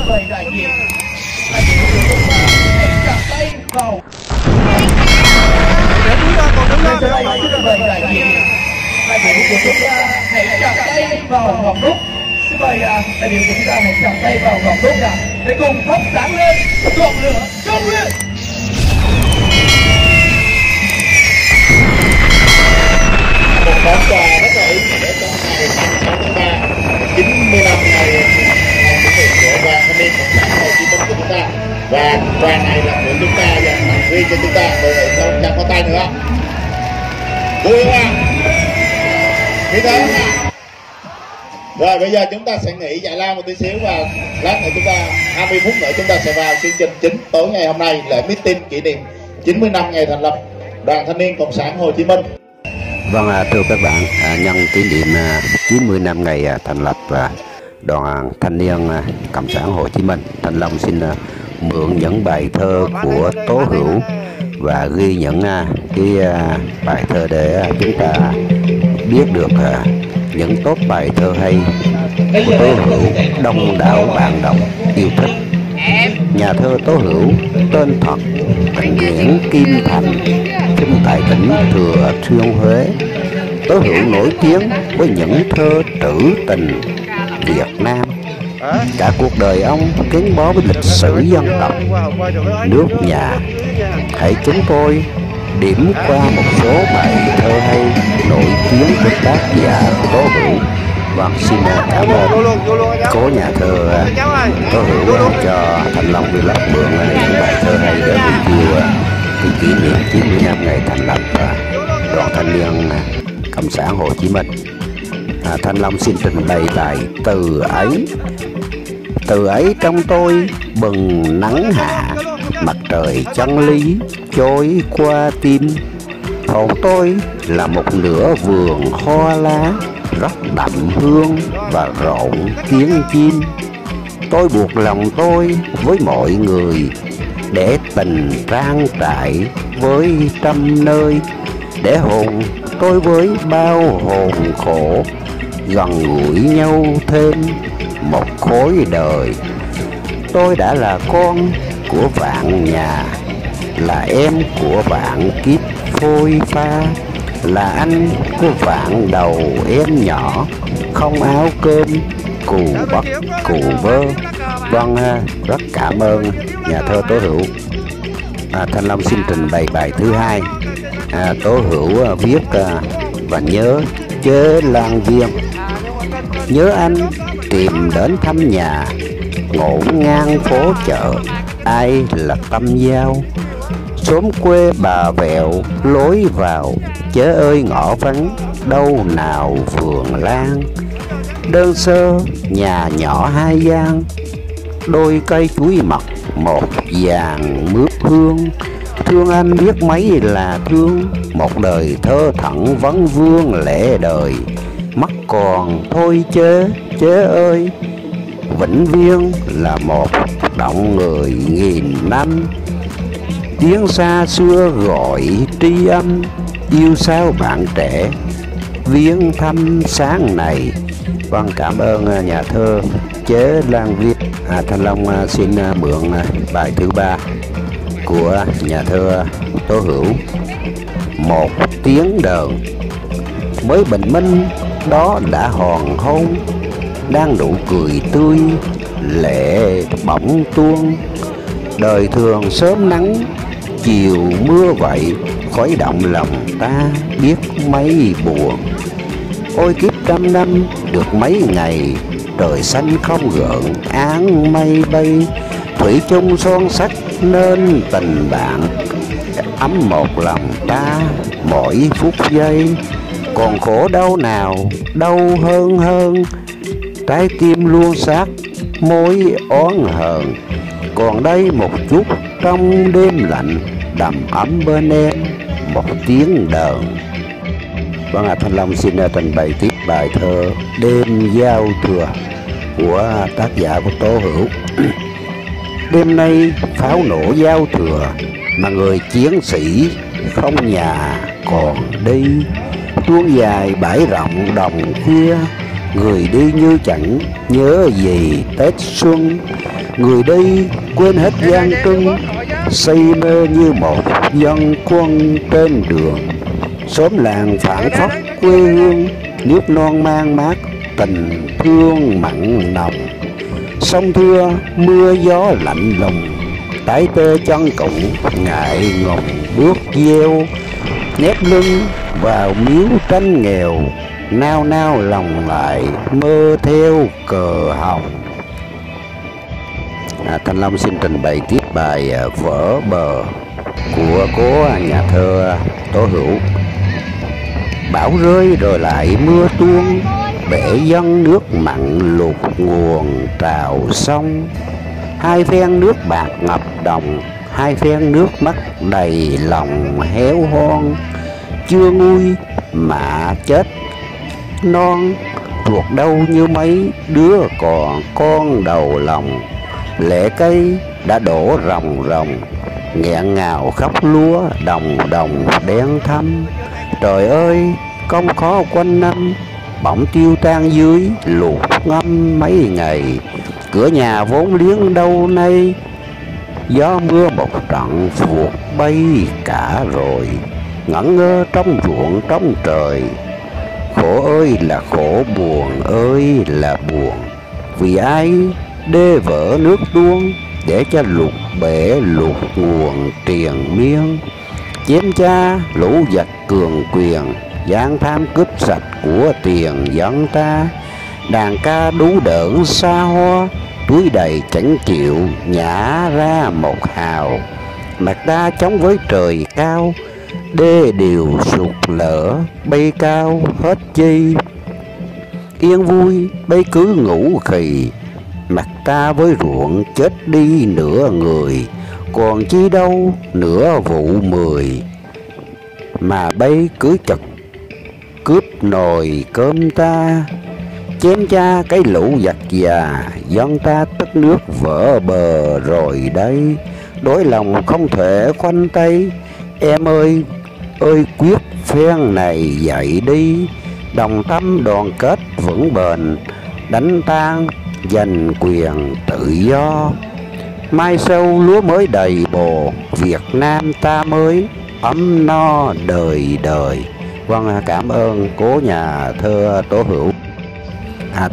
mời đại diện hãy chặt tay vào. Xin mời đại diện của chúng ta hãy chặt tay vào ngọn đuốc. Xin mời đại biểu của chúng ta hãy chặt tay vào ngọn đuốc nào để cùng thắp sáng lên ngọn lửa trong lên. Một món quà rất là ý nghĩa trong ngày 6 tháng 3, 90 năm ngày thực hiện của đoàn thanh niên cộng sản Hồ Chí Minh của chúng ta. Và quà này là của chúng ta dành tặng riêng cho chúng ta. Mọi người không chặt có tay nữa. Vui không ạ? Như thế không ạ? Rồi bây giờ chúng ta sẽ nghỉ giải lao một tí xíu và lát nữa chúng ta 20 phút nữa chúng ta sẽ vào chương trình chính tối ngày hôm nay, lễ meeting kỷ niệm 90 năm ngày thành lập Đoàn Thanh niên Cộng sản Hồ Chí Minh. Vâng, thưa các bạn, nhân kỷ niệm 90 năm ngày thành lập Đoàn Thanh niên Cộng sản Hồ Chí Minh, Thanh Long xin mượn những bài thơ của Tố Hữu và ghi những cái bài thơ để chúng ta biết được những tốt bài thơ hay của Tố Hữu đông đảo bạn đọc yêu thích. Nhà thơ Tố Hữu tên thật Nguyễn Kim Thành, sinh tại tỉnh Thừa Thiên Huế. Tố Hữu nổi tiếng với những thơ trữ tình Việt Nam. Cả cuộc đời ông gắn bó với lịch sử dân tộc, nước nhà. Hãy chúng tôi điểm qua một số bài thơ hay nổi tiếng của tác giả Tố Hữu. Vâng, xin cảm ơn cố nhà thơ Tố Hữu cho Thanh Long Vlog mượn những bài thơ hay để review cái kỷ niệm 90 năm ngày thành lập Đoàn Thanh niên Cộng sản Hồ Chí Minh. Thanh Long xin trình bày bài Từ ấy. Từ ấy trong tôi bừng nắng hạ, mặt trời chân lý trôi qua tim. Hồn tôi là một nửa vườn hoa lá, rất đậm hương và rộn tiếng chim. Tôi buộc lòng tôi với mọi người, để tình trang trải với trăm nơi. Để hồn tôi với bao hồn khổ, gần gũi nhau thêm một khối đời. Tôi đã là con của vạn nhà, là em của vạn kiếp phôi pha, là anh của vạn đầu em nhỏ, không áo cơm cù bất cù vơ. Vâng, rất cảm ơn nhà thơ Tố Hữu. Thanh Long xin trình bày bài thứ hai. Tố Hữu viết và nhớ Chế Lan Viên. Nhớ anh tìm đến thăm nhà, ngổn ngang phố chợ, ai là tâm giao. Xóm quê bà vẹo lối vào, chớ ơi ngõ vắng, đâu nào phường lan. Đơn sơ nhà nhỏ hai gian, đôi cây chuối mật một vàng mướp hương. Thương anh biết mấy là thương, một đời thơ thẩn vấn vương lễ đời. Mắt còn thôi chế ơi, vĩnh viễn là một động người nghìn năm. Tiếng xa xưa gọi tri âm, yêu sao bạn trẻ viếng thăm sáng này. Vâng, cảm ơn nhà thơ Chế Lan Viên. Thanh Long xin mượn bài thứ ba của nhà thơ Tố Hữu. Một tiếng đờn. Mới bình minh đó đã hoàng hôn, đang nụ cười tươi lệ bỗng tuôn. Đời thường sớm nắng chiều mưa vậy, khuấy động lòng ta biết mấy buồn. Ôi kiếp trăm năm được mấy ngày, trời xanh không gợn áng mây bay. Thủy chung son sắt nên tình bạn, ấm một lòng ta mỗi phút giây. Còn khổ đau nào đau hơn, trái tim luôn sát mối oán hờn. Còn đây một chút trong đêm lạnh, đầm ấm bên em một tiếng đờn. Vâng, Thanh Long xin trình bày tiếp bài thơ Đêm giao thừa của tác giả của Tố Hữu. Đêm nay pháo nổ giao thừa, mà người chiến sĩ không nhà còn đi. Tuôn dài bãi rộng đồng khuya, Người đi như chẳng nhớ gì Tết xuân, người đi quên hết gian truân, say mê như một dân quân trên đường. Xóm làng phảng phất quê hương, nước non mang mát tình thương mặn nồng. Sông thưa mưa gió lạnh lùng, tái tê chân cụng ngại ngùng bước gieo. Nép lưng vào miếu tranh nghèo, nao nao lòng lại mơ theo cờ hồng. Thanh Long xin trình bày tiếp bài Vỡ Bờ của cố nhà thơ Tố Hữu. Bão rơi rồi lại mưa tuôn, bể dâng nước mặn lụt nguồn trào sông. Hai phen nước bạc ngập đồng, hai phen nước mắt đầy lòng héo hon. Chưa nguôi mà chết non, ruột đâu như mấy đứa còn con đầu lòng. Lệ cây đã đổ ròng ròng, nghẹn ngào khóc lúa đồng đồng đen thăm. Trời ơi công khó quanh năm, bỗng tiêu tan dưới lụt ngâm mấy ngày. Cửa nhà vốn liếng đâu nay, gió mưa một trận vuột bay cả rồi. Ngẩn ngơ trong ruộng trong trời, khổ ơi là khổ, buồn ơi là buồn. Vì ai đê vỡ nước tuôn, để cho lụt bể lụt nguồn triền miên. Chém cha lũ giặc cường quyền, gian tham cướp sạch của tiền dân ta. Đàn ca đú đỡn xa hoa, túi đầy chẳng chịu nhả ra một hào. Mặt ta chống với trời cao, đê điều sụt lở bay cao hết chi. Yên vui bay cứ ngủ khì, mặt ta với ruộng chết đi nửa người. Còn chi đâu nửa vụ 10, mà bay cứ chật cướp nồi cơm ta. Chém cha cái lũ giặc già, dân ta tất nước vỡ bờ rồi đây. Đối lòng không thể khoanh tay, em ơi ơi quyết phen này dậy đi. Đồng tâm đoàn kết vững bền, đánh tan giành quyền tự do. Mai sau lúa mới đầy bồ, Việt Nam ta mới ấm no đời đời. Vâng, cảm ơn cố nhà thơ Tố Hữu.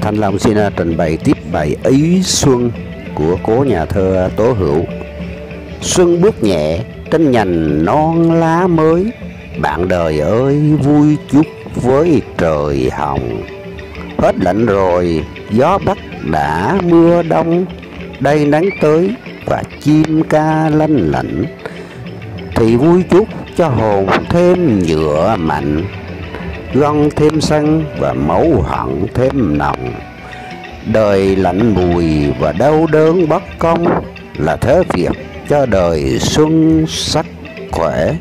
Thanh Long xin trình bày tiếp bài Ý Xuân của cố nhà thơ Tố Hữu. Xuân bước nhẹ trên nhành non lá mới, bạn đời ơi vui chút với trời hồng. Hết lạnh rồi gió bắc đã mưa đông, đây nắng tới và chim ca lanh lảnh. Thì vui chút cho hồn thêm nhựa mạnh, gân thêm xanh và máu hận thêm nồng. Đời lạnh mùi và đau đớn bất công, là thế việc cho đời xuân sắc khỏe.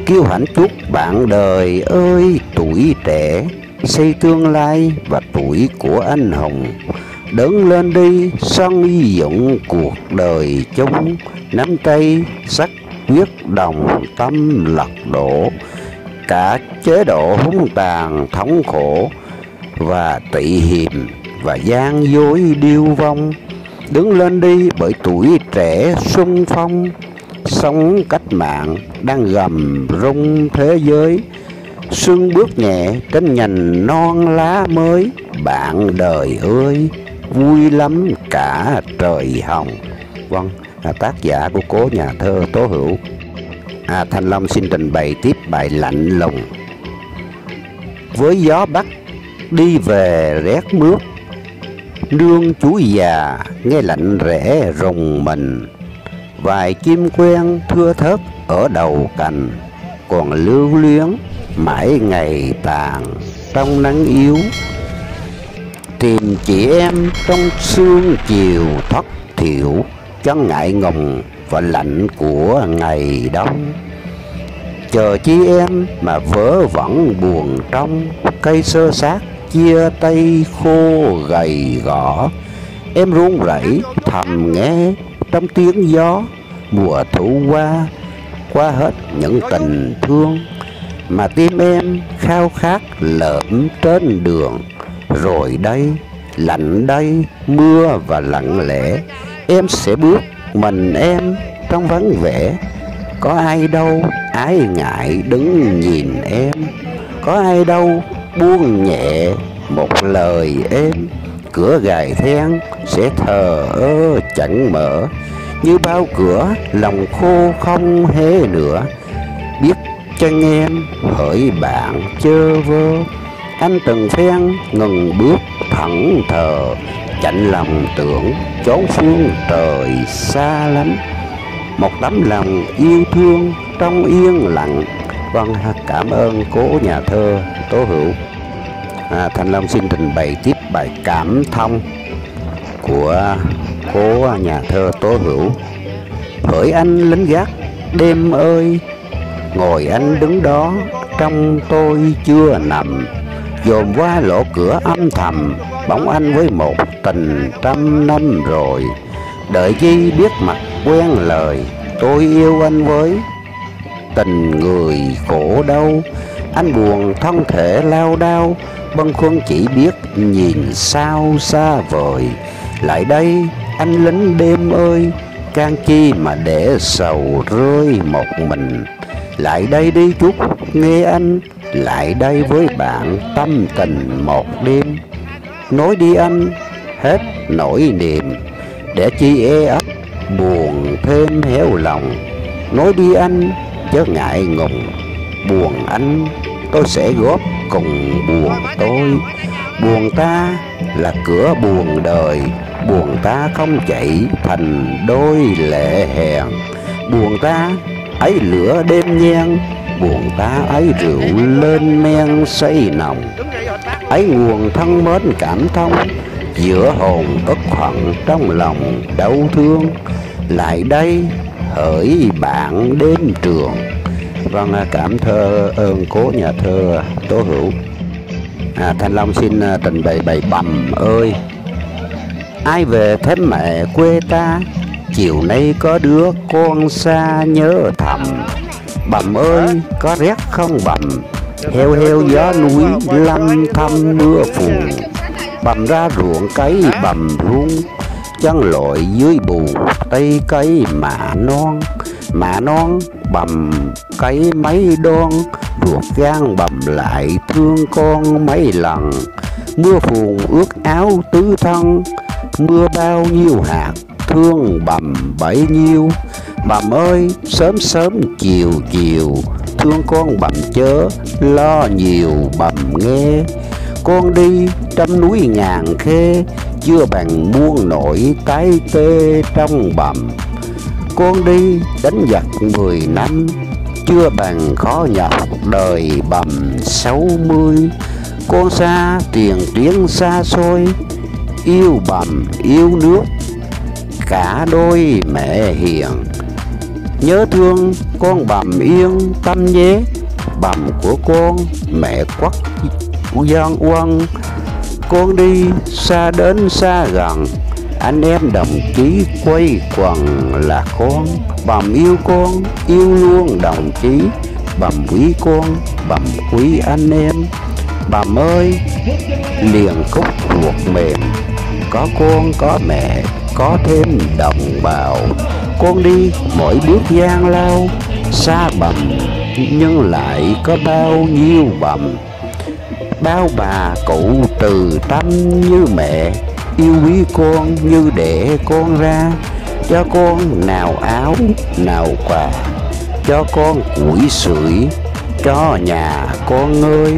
Kiêu hãnh chúc bạn đời ơi tuổi trẻ, xây tương lai và tuổi của anh hùng. Đứng lên đi sân dụng cuộc đời chung, nắm tay sắc quyết đồng tâm lật đổ. Cả chế độ hung tàn thống khổ và tị hiềm và gian dối điêu vong. Đứng lên đi bởi tuổi trẻ xung phong, sống cách mạng đang gầm rung thế giới. Xuân bước nhẹ trên nhành non lá mới, bạn đời ơi vui lắm cả trời hồng. Vâng, tác giả của cố nhà thơ Tố Hữu. Thanh Long xin trình bày tiếp bài Lạnh Lùng. Với gió bắc đi về rét mướt, nương chuối già nghe lạnh rẽ rùng mình. Vài chim quen thưa thớt ở đầu cành, còn lưu luyến mãi ngày tàn trong nắng yếu. Tìm chị em trong sương chiều thất thiểu, chân ngại ngùng và lạnh của ngày đông. Chờ chi em mà vớ vẩn buồn trong, cây sơ sát chia tay khô gầy gõ. Em run rẩy thầm nghe trong tiếng gió, mùa thu qua hết những tình thương. Mà tim em khao khát lợm trên đường, Rồi đây, lạnh đây, mưa và lặng lẽ, em sẽ bước mình em trong vắng vẻ. Có ai đâu ái ngại đứng nhìn em, có ai đâu buông nhẹ một lời êm. Cửa gài then sẽ thờ ơ chẳng mở, như bao cửa lòng khô không hé nữa. Biết chân em hỡi bạn chơ vơ, anh từng phen ngừng bước thẫn thờ, chạnh lòng tưởng chốn phương trời xa lắm. Một tấm lòng yêu thương trong yên lặng. Vâng, cảm ơn cố nhà thơ Tố Hữu. Thành Long xin trình bày tiếp bài Cảm Thông của cố nhà thơ Tố Hữu. Hỡi anh lính gác đêm ơi, ngồi anh đứng đó trong tôi chưa nằm, dồn qua lỗ cửa âm thầm, bóng anh với một tình 100 năm rồi. Đợi chi biết mặt quen lời, tôi yêu anh với tình người khổ đau. Anh buồn thân thể lao đao, bâng khuâng chỉ biết nhìn sao xa vời. Lại đây anh lính đêm ơi, can chi mà để sầu rơi một mình. Lại đây đi chút nghe anh, lại đây với bạn tâm tình một đêm. Nói đi anh hết nỗi niềm, để chi e ấp buồn thêm héo lòng. Nói đi anh chớ ngại ngùng, buồn anh tôi sẽ góp cùng buồn tôi. Buồn ta là cửa buồn đời, buồn ta không chảy thành đôi lệ hèn. Buồn ta ấy lửa đêm nhang, buồn ta ấy rượu lên men say nồng. Ấy nguồn thân mến cảm thông, giữa hồn uất hận trong lòng đau thương. Lại đây hỡi bạn đêm trường. Vâng, cảm ơn cố nhà thơ Tố Hữu. Thành Long xin trình bày bài Bầm ơi. Ai về thăm mẹ quê ta, chiều nay có đứa con xa nhớ thầm. Bầm ơi có rét không bầm, heo heo gió núi lâm thăm mưa phùn. Bầm ra ruộng cấy bầm rung, chân lội dưới bùn tây cây mạ non bầm cấy mấy đon. Ruột gan bầm lại thương con mấy lần, mưa phùn ướt áo tứ thân. Mưa bao nhiêu hạt thương bầm bấy nhiêu. Bầm ơi sớm sớm chiều chiều, thương con bầm chớ lo nhiều bầm nghe. Con đi trăm núi ngàn khê, chưa bằng muôn nổi tái tê trong bầm. Con đi đánh giặc 10 năm, chưa bằng khó nhọc đời bầm 60. Con xa tiền tiếng xa xôi, yêu bầm yêu nước cả đôi mẹ hiền. Nhớ thương con bầm yên tâm nhé, bầm của con mẹ quắc dân quân. Con đi xa đến xa gần, anh em đồng chí quay quần là con. Bầm yêu con yêu luôn đồng chí, bầm quý con bầm quý anh em. Bầm ơi liền khúc ruột mềm, có con có mẹ có thêm đồng bào. Con đi mỗi bước gian lao, xa bầm nhưng lại có bao nhiêu bầm. Bao bà cụ từ tâm như mẹ, yêu quý con như để con ra. Cho con nào áo nào quà, cho con củi sưởi cho nhà con ơi.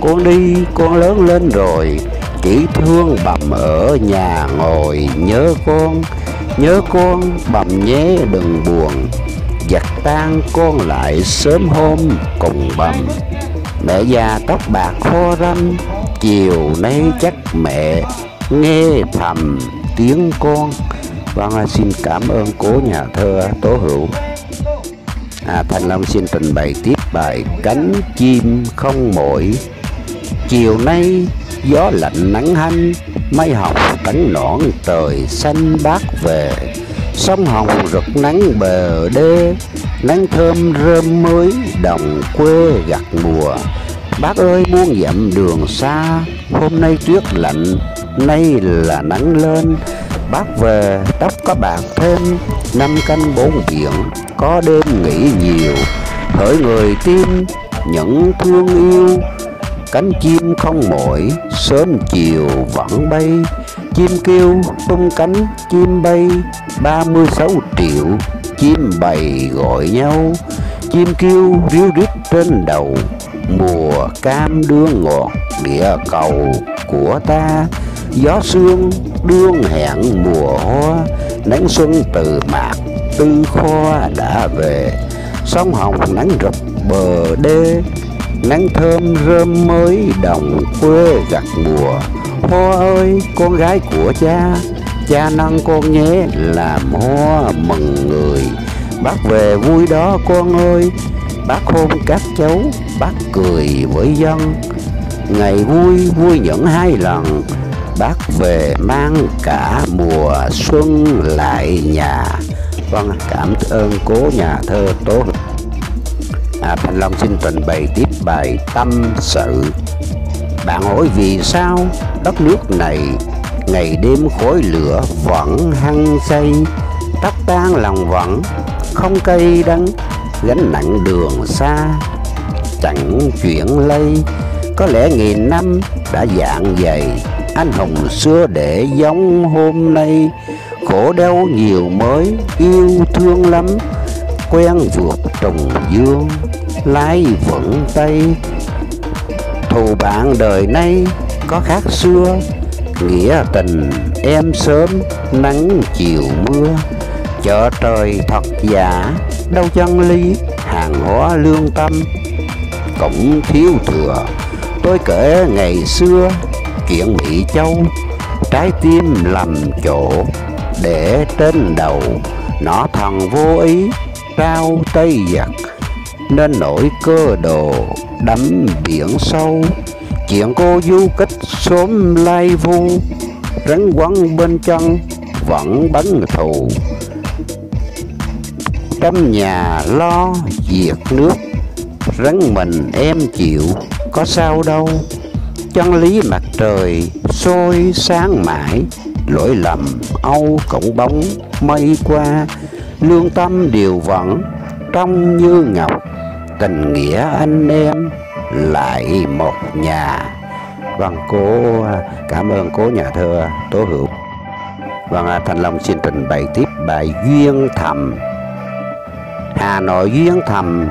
Con đi con lớn lên rồi, chỉ thương bầm ở nhà ngồi nhớ con bầm nhé đừng buồn. Giặt tan con lại sớm hôm cùng bầm. Mẹ già tóc bạc kho râm, chiều nay chắc mẹ nghe thầm tiếng con. Vâng, xin cảm ơn cố nhà thơ Tố Hữu. Thành Long xin trình bày tiếp bài Cánh chim không mỏi. Chiều nay gió lạnh nắng hanh, mây hồng cánh nõn trời xanh bát về. Sông Hồng rực nắng bờ đê, nắng thơm rơm mới đồng quê gặt mùa. Bác ơi muôn dặm đường xa, hôm nay tuyết lạnh, nay là nắng lên. Bác về tóc có bạc thêm, 5 canh 4 biển, có đêm nghỉ nhiều. Hỡi người tim những thương yêu, cánh chim không mỏi, sớm chiều vẫn bay. Chim kêu tung cánh chim bay, 36 triệu chim bầy gọi nhau. Chim kêu ríu rít trên đầu, mùa cam đưa ngọt địa cầu của ta. Gió sương đương hẹn mùa hoa, nắng xuân từ mạc tư kho đã về. Sông hồng nắng rực bờ đê, nắng thơm rơm mới đồng quê gặt mùa. Hoa ơi con gái của cha, cha nâng con nhé làm hoa mừng người. Bác về vui đó con ơi, bác hôn các cháu, bác cười với dân. Ngày vui vui những 2 lần, bác về mang cả mùa xuân lại nhà. Vâng, cảm ơn cố nhà thơ Tố. Thành Long xin trình bày tiếp bài tâm sự. Bạn hỏi vì sao đất nước này ngày đêm khói lửa vẫn hăng say, tóc tan lòng vẫn không cay đắng, gánh nặng đường xa chẳng chuyển lây. Có lẽ nghìn năm đã dạng dày, anh hùng xưa để giống hôm nay. Khổ đau nhiều mới yêu thương lắm, quen vượt trùng dương lái vững tay. Thù bạn đời nay có khác xưa, nghĩa tình em sớm nắng chiều mưa. Chợ trời thật giả đâu chân lý, hàng hóa lương tâm cũng thiếu thừa. Tôi kể ngày xưa chuyện Mỹ Châu, trái tim lầm chỗ để trên đầu. Nó thần vô ý trao tay giặc, nên nổi cơ đồ đắm biển sâu. Chuyện cô du kích xóm lai vu, rắn quấn bên chân vẫn bắn thù. Trong nhà lo diệt nước, rắn mình em chịu có sao đâu. Chân lý mặt trời soi sáng mãi, lỗi lầm âu cộng bóng mây qua. Lương tâm điều vẫn trong như ngọc, tình nghĩa anh em lại một nhà. Vâng, cảm ơn cố nhà thơ Tố Hữu. Vâng, Thành Long xin trình bày tiếp bài Duyên Thầm. Hà Nội duyên thầm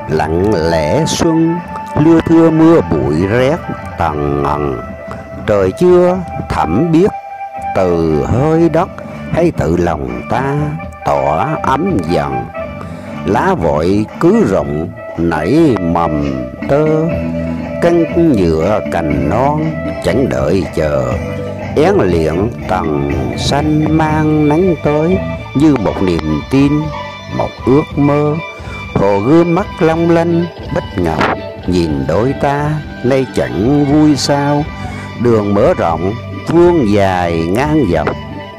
lặng lẽ xuân, lưa thưa mưa bụi rét tầng ngần. Trời chưa thẳm biết từ hơi đất, hay tự lòng ta tỏa ấm dần. Lá vội cứ rụng nảy mầm tơ, căn nhựa cành non chẳng đợi chờ. Én liệng tầng xanh mang nắng tới, như một niềm tin một ước mơ. Hồ gươm mắt long lanh bích ngọc, nhìn đôi ta nay chẳng vui sao. Đường mở rộng vuông dài ngang dọc,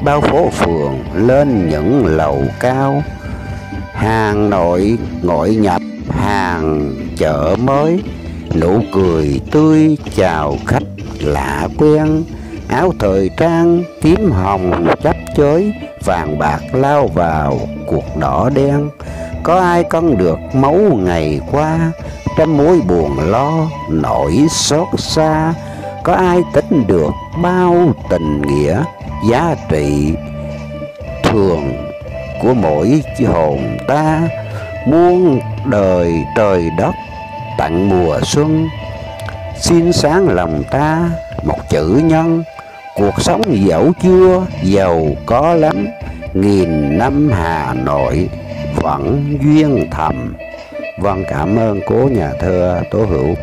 bao phố phường lên những lầu cao. Hàng nội ngội nhập hàng chợ mới, nụ cười tươi chào khách lạ quen. Áo thời trang tím hồng chấp chới, vàng bạc lao vào cuộc đỏ đen. Có ai cân được máu ngày qua, trăm mối buồn lo nỗi xót xa. Có ai tính được bao tình nghĩa, giá trị thường của mỗi hồn ta. Muôn đời trời đất tặng mùa xuân, xin sáng lòng ta một chữ nhân. Cuộc sống dẫu chưa giàu có lắm, nghìn năm Hà Nội vẫn duyên thầm. Vâng, cảm ơn cố nhà thơ Tố Hữu.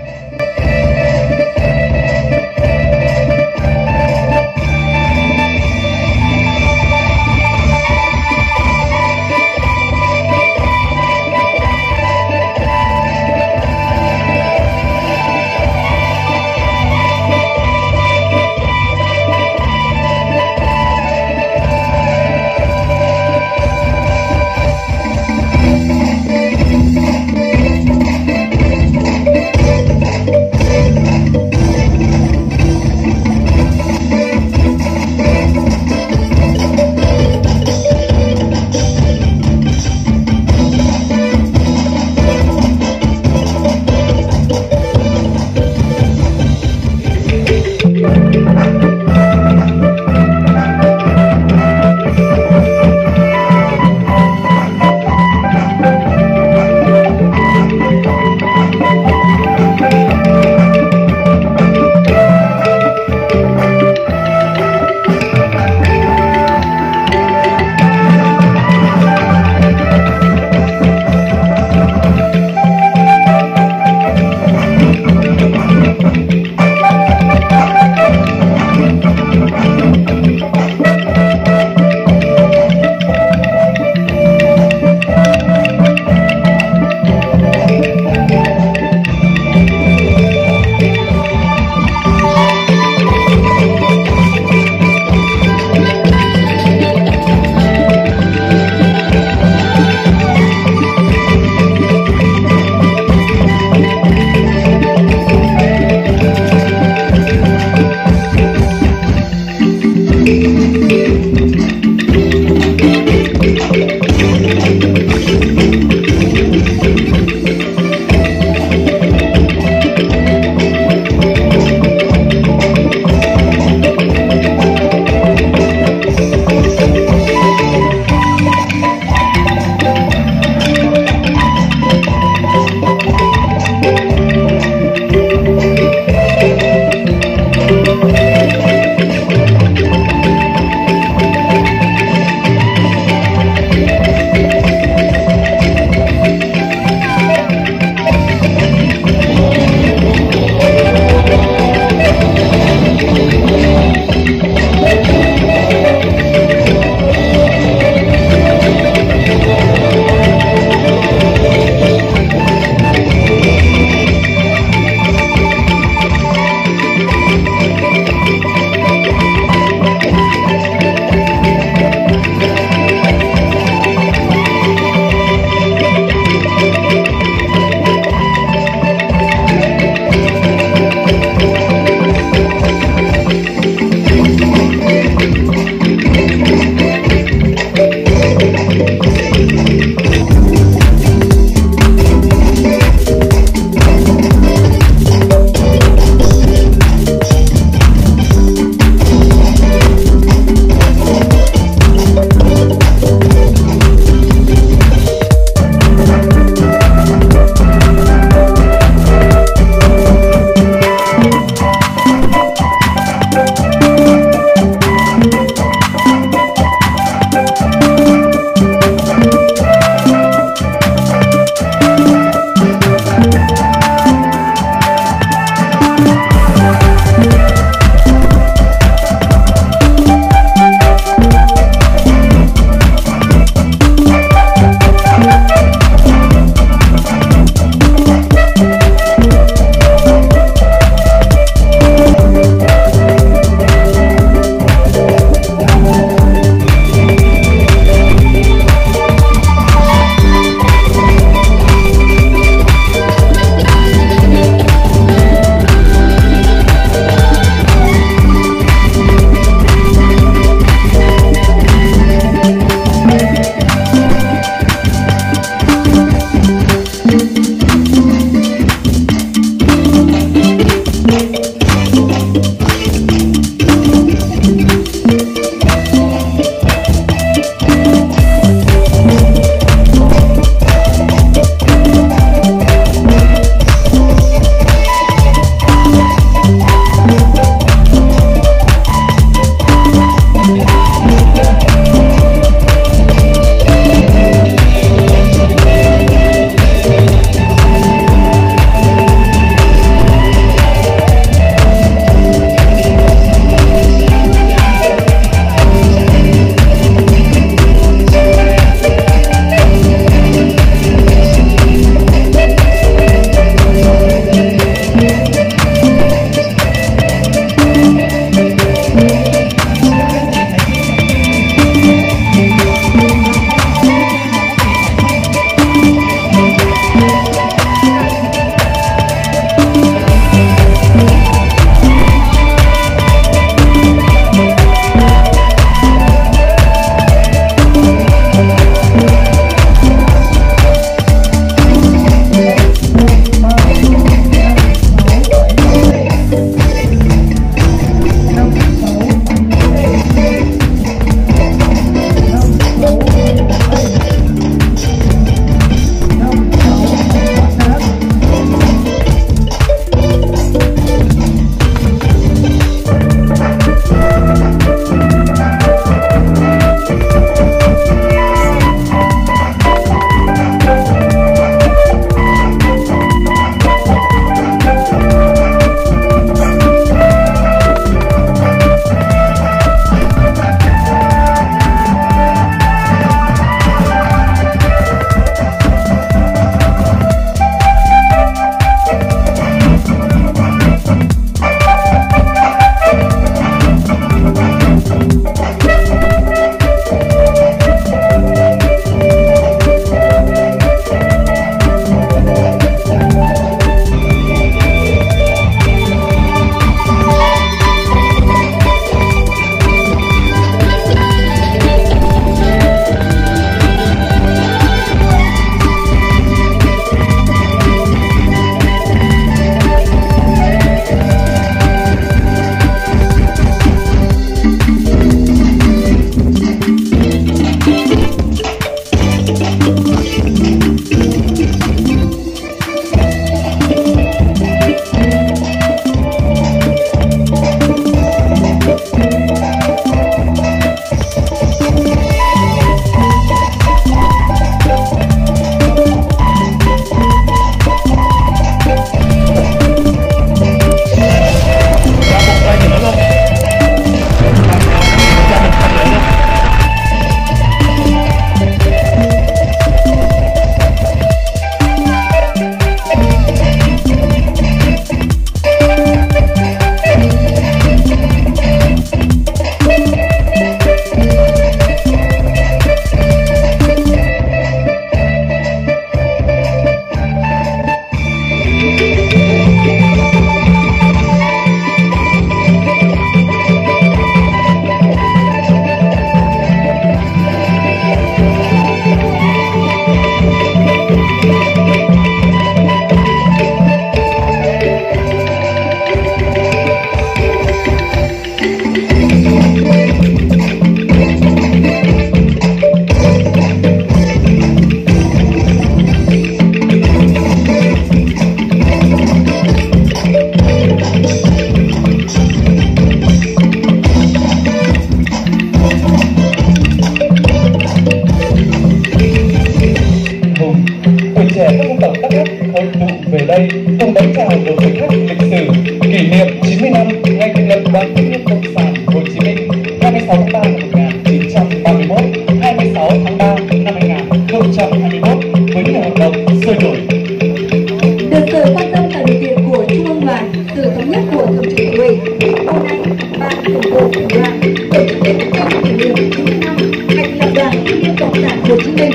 Hồ Chí Minh.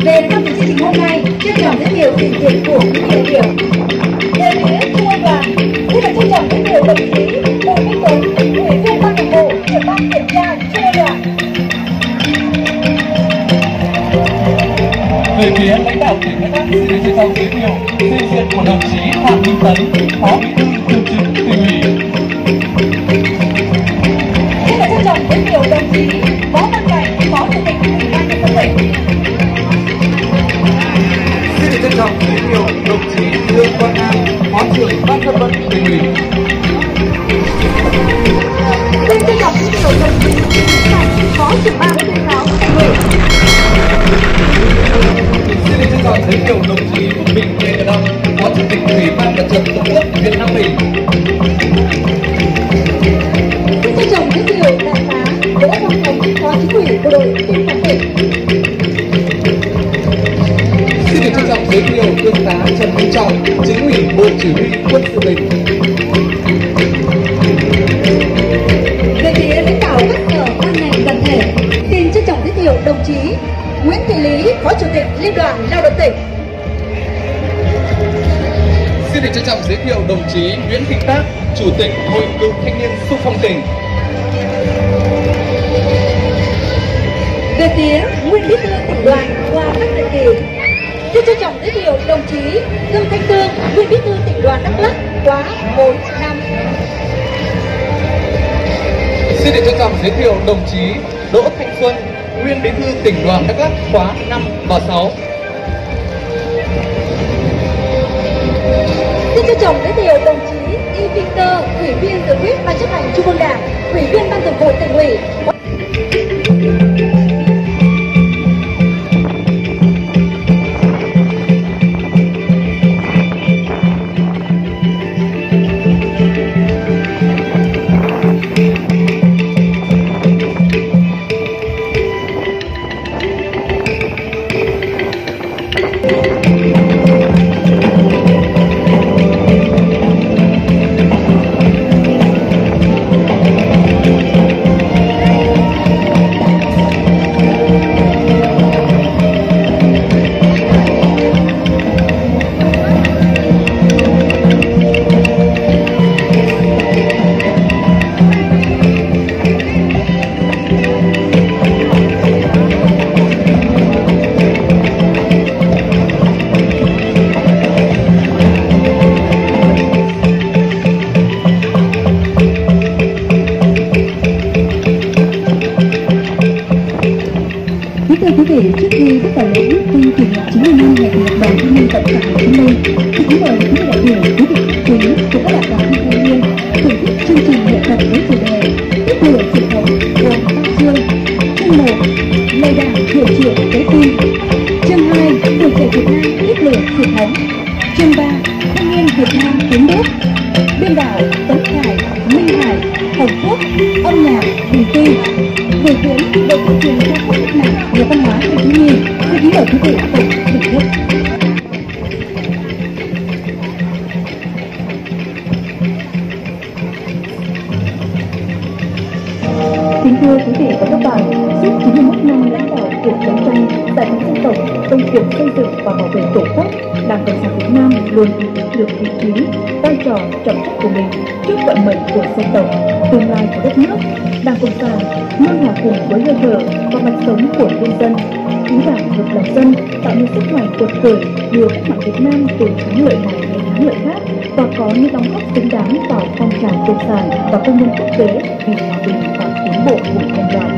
Về tham dự chương trình hôm nay, trân trọng giới thiệu trình diễn của quý vị đại biểu. Về phía Trung ương Đoàn, xin được trân trọng giới thiệu đồng chí Bùi Minh Tuấn, Ủy viên Ban Thường vụ, Trưởng ban Kiểm tra Trung ương Đoàn. Về phía lãnh đạo tỉnh Đắk Lắk, xin được trân trọng giới thiệu đại diện của đồng chí Phạm Minh Tấn, Phó Bí thư Thường trực Tỉnh ủy. Xin được trân trọng giới thiệu đồng chí Võ Văn Cảnh, Phó Chủ tịch Ủy ban nhân dân tỉnh. Xin được trân trọng giới thiệu đồng chí Dương Quang An, Phó trưởng Ban Dân vận Tỉnh ủy. Xin trân trọng giới thiệu đồng chí Nguyễn Cảnh, Phó trưởng Ban tuyên giáo Tỉnh ủy. Xin được trân trọng giới thiệu đồng chí Phúc Bình Lê Nhật Đông, Phó Chủ tịch Ủy ban Mặt trận Tổ quốc Việt Nam tỉnh. Xin trân trọng giới thiệu đại tá Đỗ Văn Thống, Phó Chính ủy Bộ đội Biên phòng tỉnh. Xin được trân trọng giới thiệu Trung tá Trần Minh Trọng, Chính ủy Bộ Chỉ huy Quân sự tỉnh. Về phía lãnh đạo các sở ban ngành đoàn thể, xin trân trọng giới thiệu đồng chí Nguyễn Thị Lý, Phó Chủ tịch Liên đoàn Lao động tỉnh. Xin được trân trọng giới thiệu đồng chí Nguyễn Thị Tác, Chủ tịch Hội Cựu Thanh niên Xung phong tỉnh. Về phía nguyên bí thư tỉnh đoàn qua các nhiệm kỳ, xin trân trọng giới thiệu đồng chí Dương Thanh Tương, nguyên bí thư tỉnh đoàn Đắk Lắk khóa 4 năm. Xin được trân trọng giới thiệu đồng chí Đỗ Thanh Xuân, nguyên bí thư tỉnh đoàn Đắk Lắk khóa 5 và 6. Xin trân trọng giới thiệu đồng chí Y Victor, Ủy viên dự khuyết Ban chấp hành Trung ương Đảng, Ủy viên Ban Thường vụ Tỉnh ủy. Thưa quý vị, trước khi bước vào lễ tuyên kỷ niệm 90 năm ngày thành lập Đoàn Thanh niên Cộng sản Hồ Chí Minh, thì kính mời quý vị đại biểu, quý vị quý của các bạn đoàn thanh niên thưởng thức chương trình nghệ thuật với chủ đề tiếp lửa truyền thống gồm 3 chương. Chương 1, lời đảng hiệu trưởng trái tim. Chương 2, tuổi trẻ Việt Nam tiếp lửa truyền thống. Chương 3, thanh niên Việt Nam tiến bước. Biên đạo Tấn Khải, Minh Hải, Hồng Phúc, âm nhạc Bình Ti. Buổi tuyến được tuyên truyền cho các cách mạng nhà văn hóa của thiếu nhi. Xin kính mời quý vị cùng thưởng thức. Kính thưa quý vị và các bạn, suốt 91 năm lãnh đạo cuộc đấu tranh giải phóng dân tộc, công cuộc xây dựng và bảo vệ Tổ quốc, Đảng Cộng sản Việt Nam luôn ý thức được vị trí, vai trò trọng trách của mình trước vận mệnh của dân tộc, tương lai của đất nước. Đảng Cộng sản luôn hòa cùng với hơi thở và mạch sống của nhân dân, cứu đảng ngược lòng dân, tạo nên sức mạnh cuột khởi đưa cách mạng Việt Nam từ thắng lợi này đến thắng lợi khác và có những đóng góp xứng đáng vào phong trào cộng sản và công nhân quốc tế vì hòa bình và tiến bộ của nhân loại.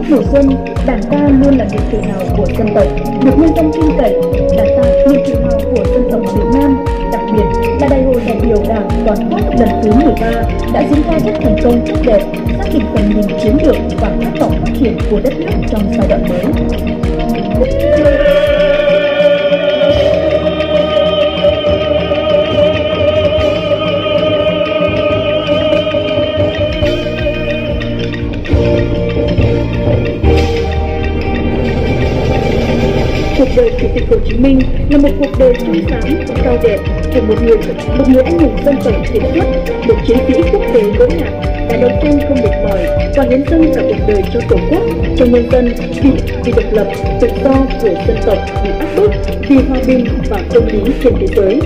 Mùa xuân, đảng ta luôn là niềm tự hào của dân tộc, được nhân dân tin cậy. Đảng ta niềm tự hào của dân tộc Việt Nam, đặc biệt là Đại hội đại biểu Đảng toàn quốc lần thứ 13 đã diễn ra rất thành công tốt đẹp, xác định tầm nhìn chiến lược và khát vọng phát triển của đất nước trong giai đoạn mới. đời Chủ tịch Hồ Chí Minh là một cuộc đời trong sáng và cao đẹp của một người anh hùng dân tộc kiệt xuất, một chiến sĩ quốc tế lỗi lạc, đã đấu tranh không mệt mỏi và hiến dâng cả cuộc đời cho Tổ quốc, cho nhân dân, vì độc lập, tự do của dân tộc bị áp bức, vì hòa bình và công lý trên thế giới.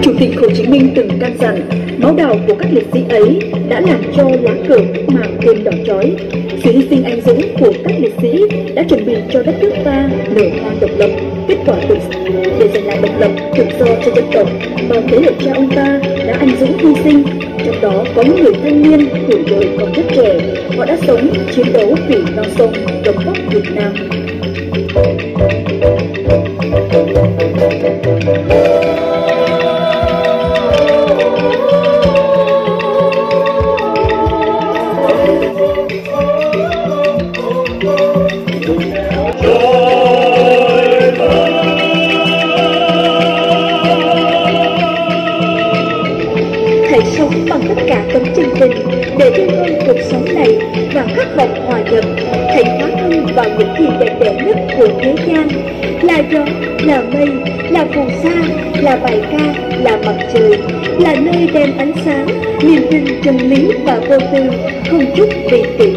Chủ tịch Hồ Chí Minh từng căn dặn, máu đào của các liệt sĩ ấy đã làm cho lá cờ cách mạng thêm đỏ chói. Sự hy sinh anh dũng của các liệt sĩ đã chuẩn bị cho đất nước ta nở hoa độc lập, kết quả để giành lại độc lập, tự do cho dân tộc. Bao thế hệ cha ông ta đã anh dũng hy sinh, trong đó có những người thanh niên tuổi đời còn rất trẻ. Họ đã sống chiến đấu vì non sông Đông Bắc Việt Nam. Hãy sống bằng tất cả tấm chân tình để yêu hơn cuộc sống này và khát vọng hòa nhập. Hãy hóa thân vào những gì đẹp đẽ nhất của thế gian, là gió, là mây, là phù sa, là bài ca, là mặt trời, là nơi đem ánh sáng, niềm tin chân lý và vô tư, không chút vị kỷ.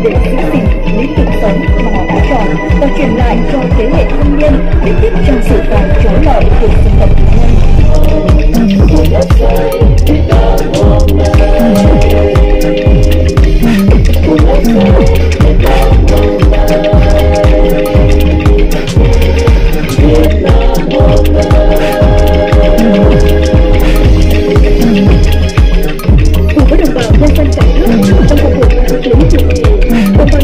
Để giữ gìn lý tưởng sống mà họ đã chọn và truyền lại cho thế hệ thanh niên để tiếp trong sự vàng trói lọi của dân tộc Việt Nam. Cùng với đồng bào nhân dân cả nước, trong cuộc kháng chiến trường kỳ, đồng bào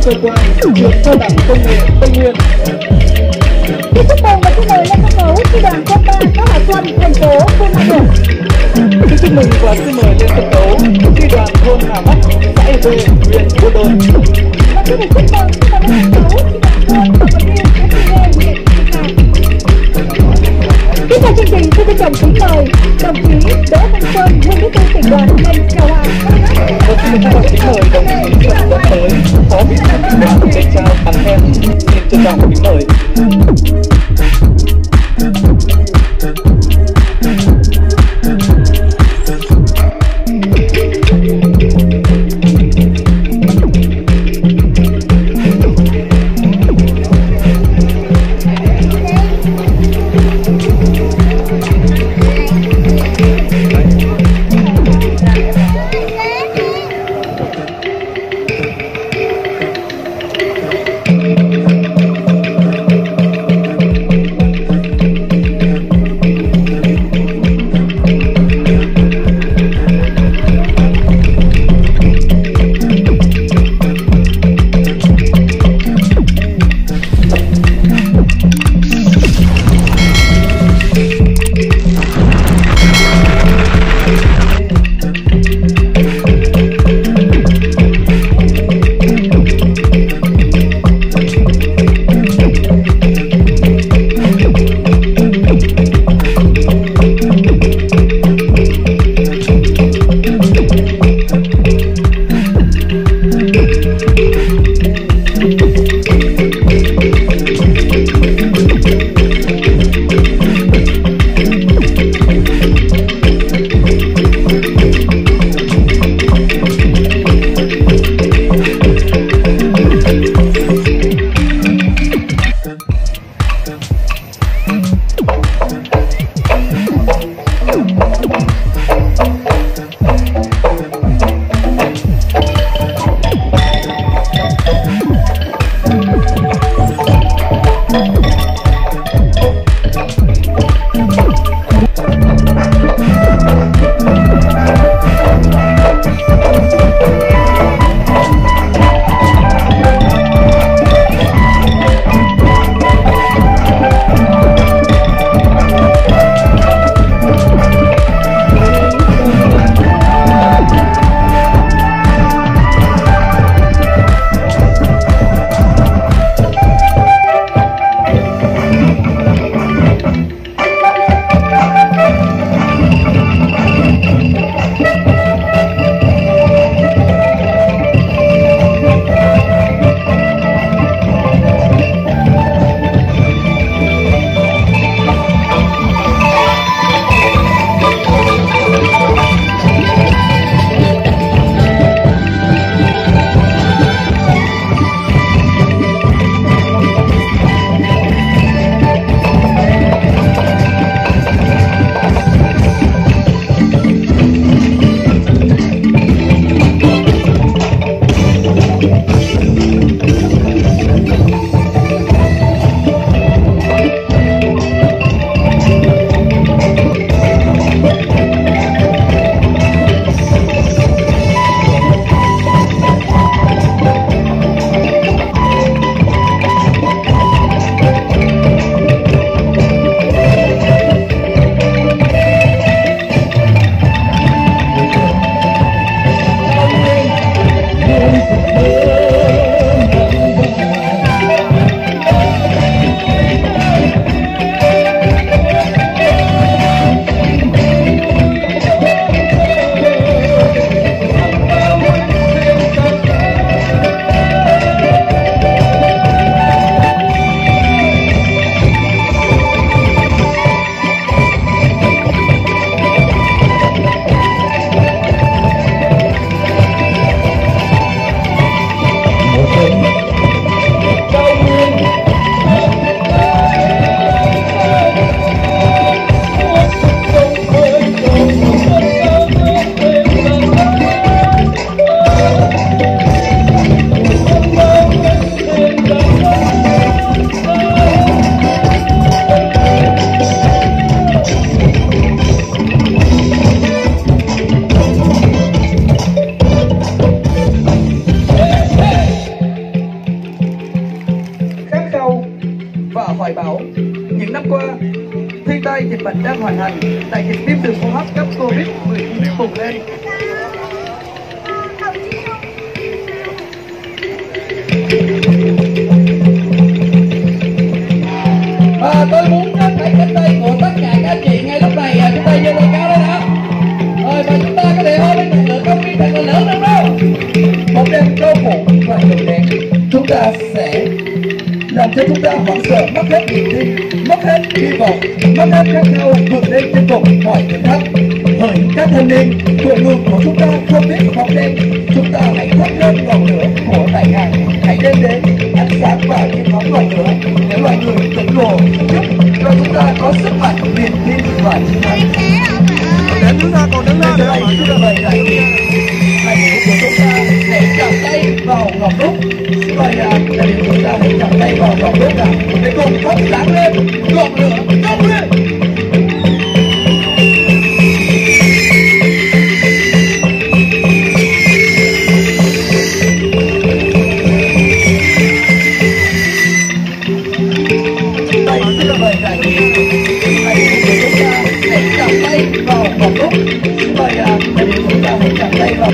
cơ quan trường cao đẳng công nghệ Tây Nguyên. Xin chúc mừng và xin mời lên sân khấu chi đoàn quân 3 xã Hòa Xuân, thành phố Buôn Ma Thuột. Xin chúc mừng và xin mời lên sân khấu chi đoàn thôn Hà Bắc, xã Ê Huê, huyện Buôn Đôn. Và xin được chúc mừng xin mời lên sân khấu chi đoàn thôn Tổng Vận viên SCG huyện Thị Xã. Tiếp theo chương trình xin trân trọng kính mời đồng chí Đỗ Thanh Xuân, nguyên bí thư tỉnh đoàn lên chào hàng. Vâng, xin trân trọng kính mời đồng chí Trần Tuấn Tới, phó bí thư tỉnh đoàn lên trao bằng khen. Xin trân trọng kính mời. bệnh đang hoành hành, đại dịch viêm đường hô hấp cấp Covid-19 bùng lên. Và tôi muốn nhắc lại cánh tay của tất cả các chị ngay lúc này, chúng ta giơ tay cao lên nào. Rồi và chúng ta có thể hô lên một lượng công viên thật là lớn lắm đâu. Bóng đêm bao phủ và nhiều đèn, chúng ta sẽ làm cho chúng ta hoảng sợ, mất hết niềm tin, mất hết hy vọng, mất hết khát khao vượt lên chinh phục mọi thử thách. Hỡi các thanh niên, tuổi ngược của chúng ta không biết bóng đêm, chúng ta hãy thắp lên ngọn lửa của đại ngàn, hãy đem đến ánh sáng và những bóng loài lửa để loài người khổng lồ giúp cho chúng ta có sức mạnh, niềm tin và chiến thắng. Để chúng ta còn đứng lên để chúng ta bày đại diện đại biểu của chúng ta hãy chạm tay vào ngọn đuốc. Vậy đại biểu chúng ta hãy chạm tay vào ngọn đuốc để cùng thắp sáng lên ngọn lửa công lên. Vào ngọn đuốc. Vậy đại biểu chúng ta hãy chạm tay vào.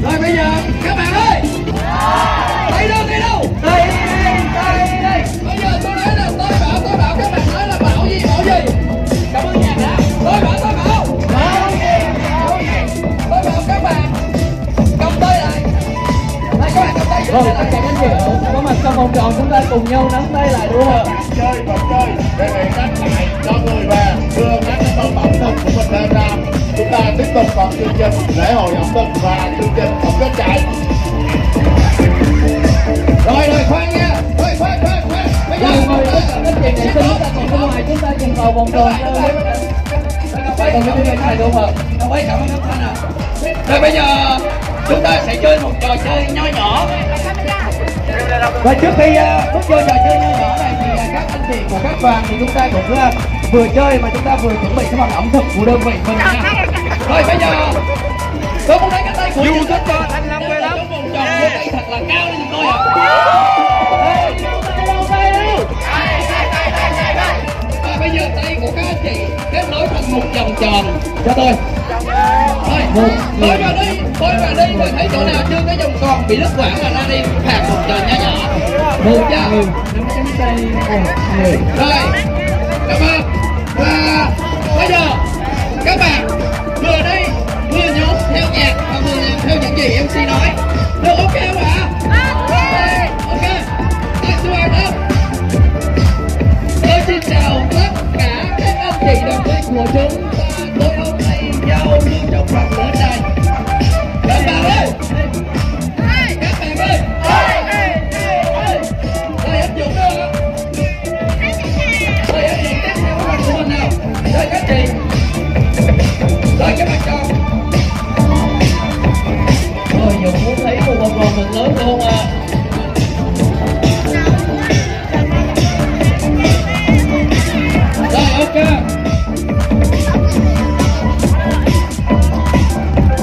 Rồi bây giờ các bạn ơi, tay đâu, tay đâu, tay đây. Bây giờ tôi nói là tôi bảo các bạn nói là bảo gì, cảm ơn nhạc đã. Tôi bảo các bạn cầm tay lại. Đây các bạn cầm tay. Vâng, tất cả anh chị có mặt trong vòng tròn, chúng ta cùng nhau nắm tay lại đúng không ạ? Vật chơi đề nghị các lại cho người về đưa các con ẩm thực của mình lên ra. Chúng ta tiếp tục còn chương trình lễ hội ẩm thực và chương trình ẩm kết chạy. Rồi khoan nha, khoan. Bây giờ Mời tất cả các chị nghệ sĩ chúng ta cùng bên ngoài, chúng ta cùng vào vòng tròn. Vậy còn cái chương trình này đúng không ạ? cảm ơn các anh ạ. Rồi bây giờ chúng ta sẽ chơi một trò chơi nho nhỏ. Và trước khi bước vô trò chơi nho nhỏ này thì các anh chị của các đoàn thì chúng ta cũng vừa chơi mà chúng ta vừa chuẩn bị cái phần ẩm thực của đơn vị mình nha. Rồi bây giờ tôi muốn thấy cái tay của YouTube cho anh Long quay lắm. Một tròn tay thật là cao lên tôi ạ. Và bây giờ tay của các anh chị kết nối thành một vòng tròn cho tôi. Thôi vào đi rồi thấy chỗ nào chưa cái vòng tròn bị đứt quãng là ra đi phạt một tròn nhỏ nhỏ. Được chưa? Nắm cánh tay người. Rồi, cảm ơn. Và bây giờ các bạn vừa đi vừa nhốt theo nhạc và vừa làm theo những gì MC nói. Được ok không ạ? Ok. Let's do it. Tôi xin chào tất cả các anh chị đồng đội của chúng ta. Tôi hôm nay giao lưu trong phần lửa này. Các bạn ơi, rồi áp dụng được không? Rồi áp dụng tiếp theo cái phần của mình nào. Rồi các chị, rồi các bạn cho. Rồi Dũng muốn thấy một vòng tròn thật lớn luôn à. Rồi ok.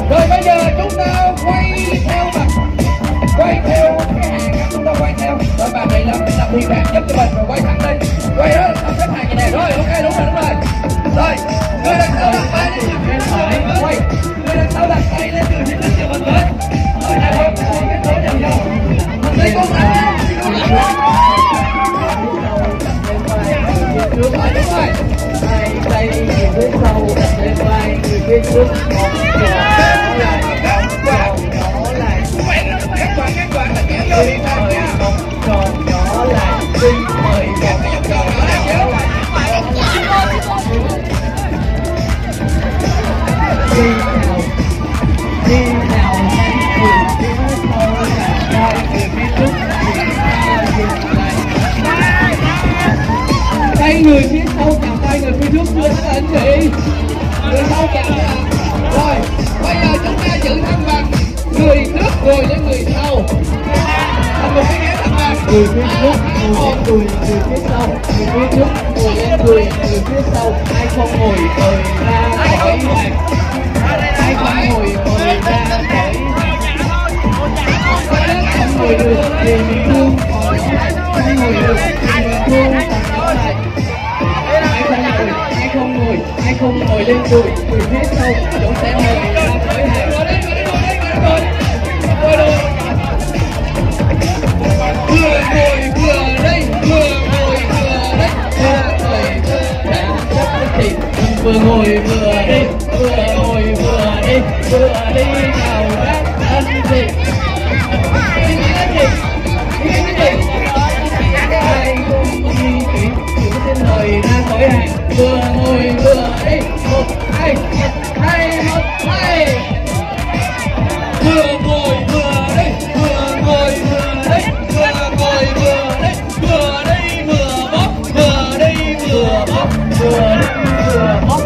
Rồi bây giờ chúng ta quay theo cái hàng, chúng ta quay theo. Rồi bạn này làm đi bạn giúp cho mình rồi quay thẳng đi. Quay đó, làm xếp hàng như này. Rồi ok, đúng rồi. Rồi, người đằng sau đặt tay lên từ phía sau quay. Người đằng sau đặt tay lên từ phía trước mình với. Rồi hai bên kết nối nhau nhau. Mình thấy con nào? Đúng rồi. Tay người phía sau đặt lên vai người phía trước, một tròn nhỏ lại, Các bạn là kéo vô đi thôi nha. một tròn nhỏ lại, xin mời Cái vòng tròn nhỏ này kéo lại. đi nào người phía sau đặt vai người phía trước, tay người phía sau chạm tay người phía trước chưa các anh chị, Người sau chạm nha. Rồi, bây giờ chúng ta giữ thăng bằng. Người trước ngồi lên người sau. Thành một cái ghế thăng bằng. người phía trước ngồi lên người phía sau, người phía trước ngồi lên người phía sau, ai không ngồi rời ra khỏi hàng, ai không ngồi rời ra khỏi không ngồi được thì mình thương còn nhỏ lại, không ngồi được thì mình thương còn nhỏ lại. Ai không ngồi lên người phía sau chúng sẽ ngồi ra khỏi hàng. Ngồi đi. Vừa ngồi vừa đi nào các anh chị. Ai không di chuyển chúng sẽ ngồi ra khỏi hàng. Vừa ngồi vừa đi, 1, 2, 1, 2. Vừa ngồi vừa đi. Vừa bóp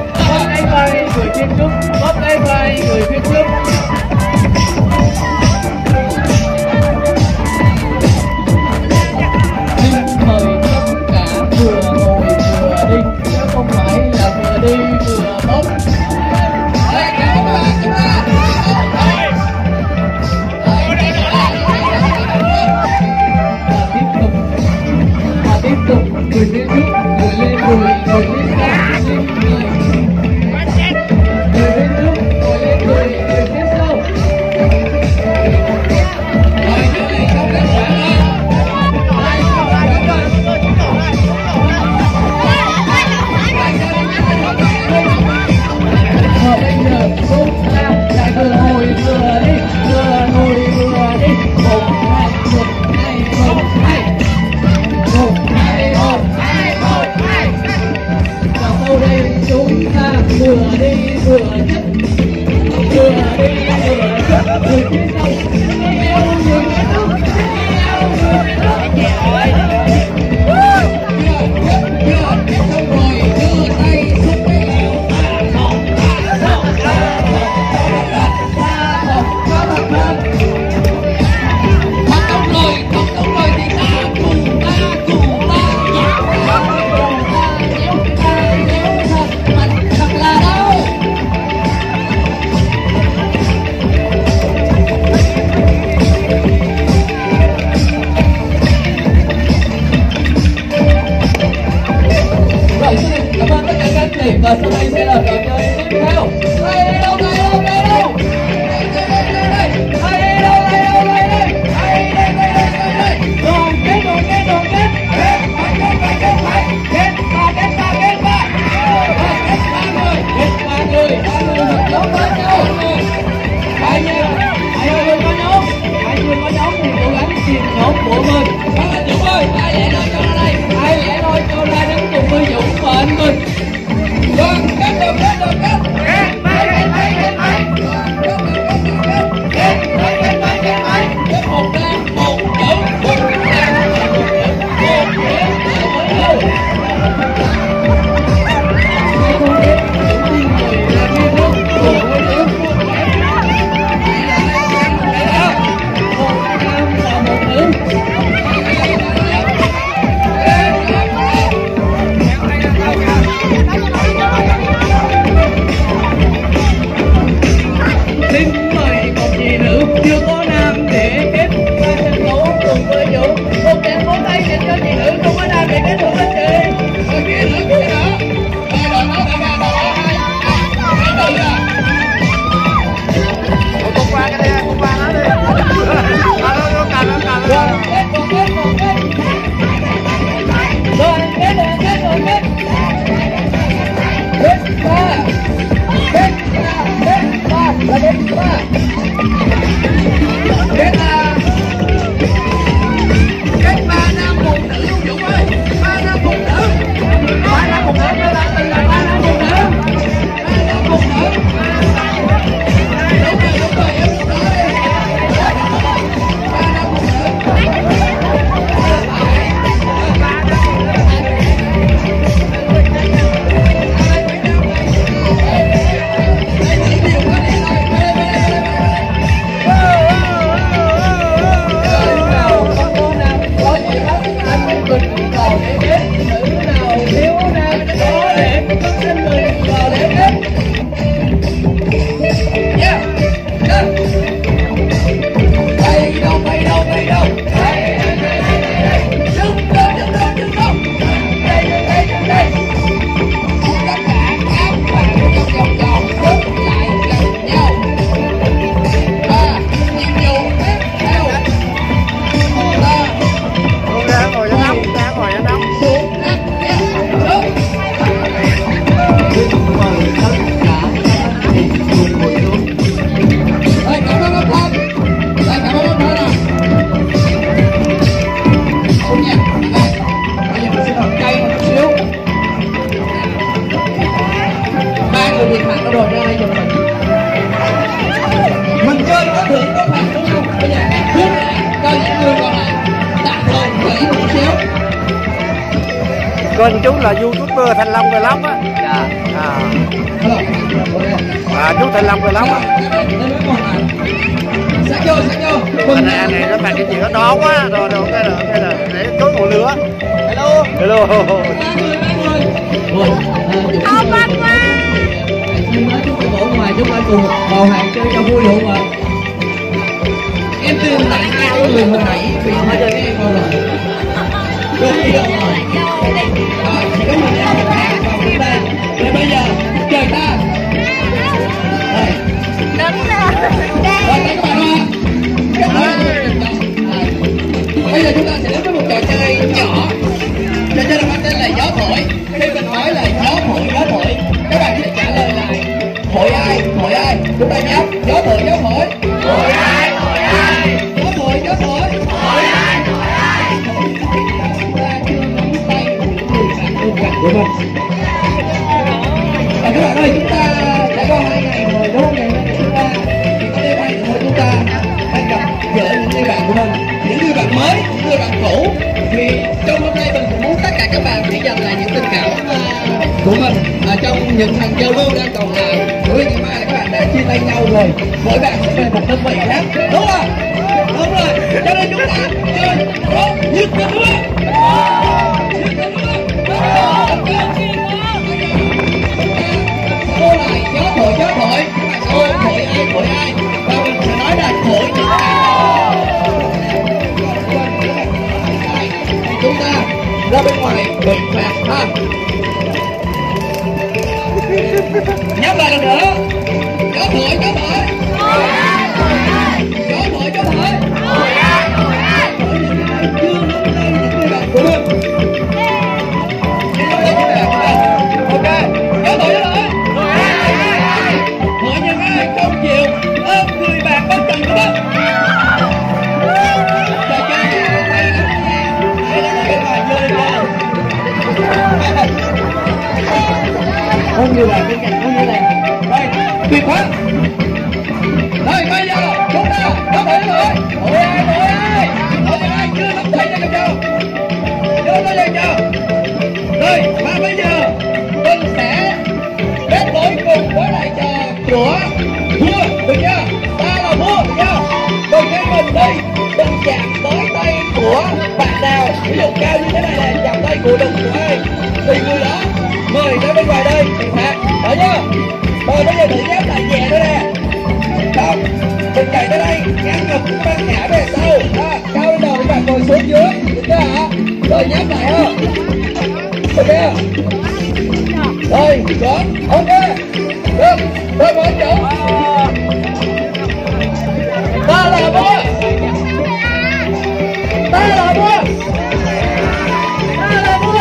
lấy vai người phía trước, bóp lấy vai người phía trước. Xin mời tất cả vừa ngồi vừa đi, chứ không phải là vừa đi vừa bóp. sau eo người phía trước eo người phía trước xong rồi đưa tay xúc cái eo không đúng rồi thì ta cùng dạo kéo thật mạnh thật là đau. Rồi xin cảm ơn tất cả các anh chị và sau đây sẽ là trò chơi tiếp theo. Đây đâu đoàn kết ba người hợp giống với nhau. Hai người có nhóm thì cố gắng tìm nhóm của mình. Dũng ơi, ai lẻ loi cho ra đứng cùng với Dũng và anh mình. Đoàn kết Kênh chú là YouTuber Thanh Long Vlog á. Chú Thanh Long Vlog á. Anh này nó bằng cái gì nó đó quá rồi cái là để tối ngủ lửa. Hello. Không bắt quá. Chúng ta bổ ngoài chúng ta cùng bầu hàng chơi cho vui luôn mà. Em tin tại hai người hồi nãy vì hai chơi em rồi. Chỉ có mình em một hàng vào bên đây. Rồi bây giờ chơi ta. Đúng rồi. Rồi các bạn ơi. Bây giờ chúng ta sẽ đến với một trò chơi nhỏ. Trò chơi này tên là gió thổi. Khi mình nói là gió thổi, các bạn sẽ trả lời lại thổi ai. Chúng ta nhớ gió thổi. Thổi ai. Gió thổi. Thổi ai. Chúng ta chưa nắm tay của người bạn bên cạnh của mình. Và các bạn ơi, chúng ta đã có 2 ngày rồi đúng không? Ngày hôm nay chúng ta chỉ có đêm 2 nữa thôi chúng ta bạn cũ. Thì trong hôm nay mình cũng muốn tất cả các bạn hãy dành lại những tình cảm của mình trong những lần giao lưu đang còn lại. Bởi vì ngày mai các bạn đã chia tay nhau rồi, mỗi bạn sẽ về một đơn vị khác, đúng không? Đúng rồi, cho nên chúng ta chơi tốt nhất cả nước. Cô lại gió thổi, ôi thổi ai, và mình sẽ nói là thổi những ai chúng ta ra bên ngoài bị phạt ha. Nhắc lại lần nữa, gió thổi, gió thổi, chưa nắm tay những người bạn của mình. Ok, gió thổi, thổi những ai không chịu ôm người bạn bất cần của mình. Có nhiều bạn bên cạnh, có nhiều bạn. Đây, tuyệt quá. Đây, bây giờ chúng ta nắm tay rồi. Thổi ai chưa nắm tay cho chưa? Chưa bao giờ chưa? Rồi, và bây giờ mình sẽ kết nối cùng với lại trò của vua, được chưa? Ta là vua, được chưa? Đầu tiên mình đây, đừng chạm tới tay của bạn nào. Ví dụ cao như thế này là chạm tay của đừng của ai thì người đó mời tới bên ngoài đây thì phạt, được chưa? Rồi bây giờ thử nháp lại nhẹ nữa nè. Không, mình chạy tới đây, ngắn ngực các bạn ngã về sau, cao lên đầu các bạn ngồi xuống dưới, được chưa hả? Rồi nháp lại không? Ok. Rồi, chuẩn, ok. Được, rồi mọi chỗ. Ta là vua. Ta là vua. Ta là vua.